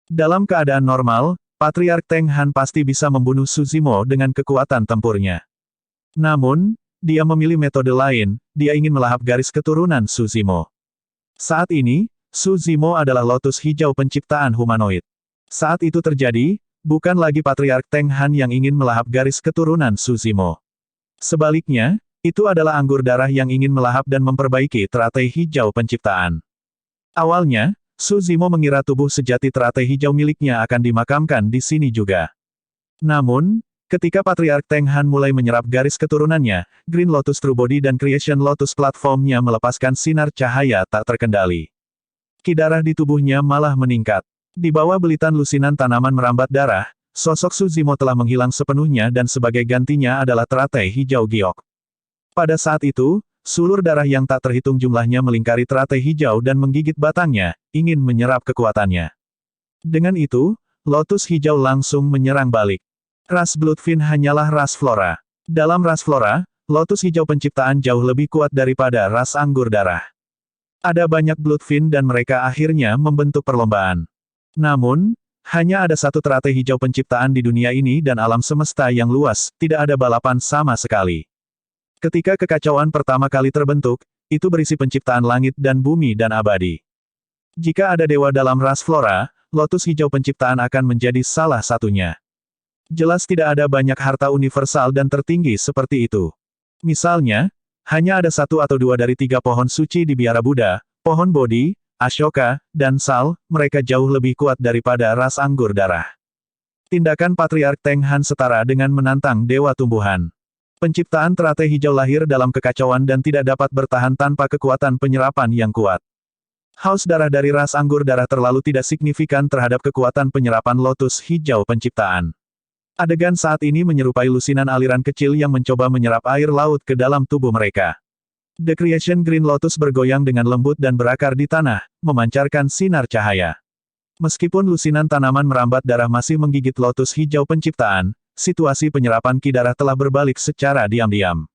Dalam keadaan normal, Patriark Teng Han pasti bisa membunuh Suzimo dengan kekuatan tempurnya. Namun, dia memilih metode lain, dia ingin melahap garis keturunan Suzimo. Saat ini, Suzimo adalah lotus hijau penciptaan humanoid. Saat itu terjadi, bukan lagi Patriark Teng Han yang ingin melahap garis keturunan Suzimo. Sebaliknya, itu adalah anggur darah yang ingin melahap dan memperbaiki teratai hijau penciptaan. Awalnya, Suzimo mengira tubuh sejati teratai hijau miliknya akan dimakamkan di sini juga. Namun, ketika Patriark Teng Han mulai menyerap garis keturunannya, Green Lotus True Body dan Creation Lotus platformnya melepaskan sinar cahaya tak terkendali. Ki darah di tubuhnya malah meningkat. Di bawah belitan lusinan tanaman merambat darah, sosok Suzimo telah menghilang sepenuhnya dan sebagai gantinya adalah teratai hijau giok. Pada saat itu, sulur darah yang tak terhitung jumlahnya melingkari teratai hijau dan menggigit batangnya, ingin menyerap kekuatannya. Dengan itu, lotus hijau langsung menyerang balik. Ras Bloodfin hanyalah ras flora. Dalam ras flora, lotus hijau penciptaan jauh lebih kuat daripada ras anggur darah. Ada banyak Bloodfin dan mereka akhirnya membentuk perlombaan. Namun, hanya ada satu teratai hijau penciptaan di dunia ini dan alam semesta yang luas, tidak ada balapan sama sekali. Ketika kekacauan pertama kali terbentuk, itu berisi penciptaan langit dan bumi dan abadi. Jika ada dewa dalam ras flora, lotus hijau penciptaan akan menjadi salah satunya. Jelas tidak ada banyak harta universal dan tertinggi seperti itu. Misalnya, hanya ada satu atau dua dari tiga pohon suci di biara Buddha, pohon Bodhi, Ashoka, dan Sal, mereka jauh lebih kuat daripada ras anggur darah. Tindakan Patriark Teng Han setara dengan menantang dewa tumbuhan. Penciptaan teratai hijau lahir dalam kekacauan dan tidak dapat bertahan tanpa kekuatan penyerapan yang kuat. Haus darah dari ras anggur darah terlalu tidak signifikan terhadap kekuatan penyerapan lotus hijau penciptaan. Adegan saat ini menyerupai lusinan aliran kecil yang mencoba menyerap air laut ke dalam tubuh mereka. The Creation Green Lotus bergoyang dengan lembut dan berakar di tanah, memancarkan sinar cahaya. Meskipun lusinan tanaman merambat darah masih menggigit lotus hijau penciptaan, situasi penyerapan ki darah telah berbalik secara diam-diam.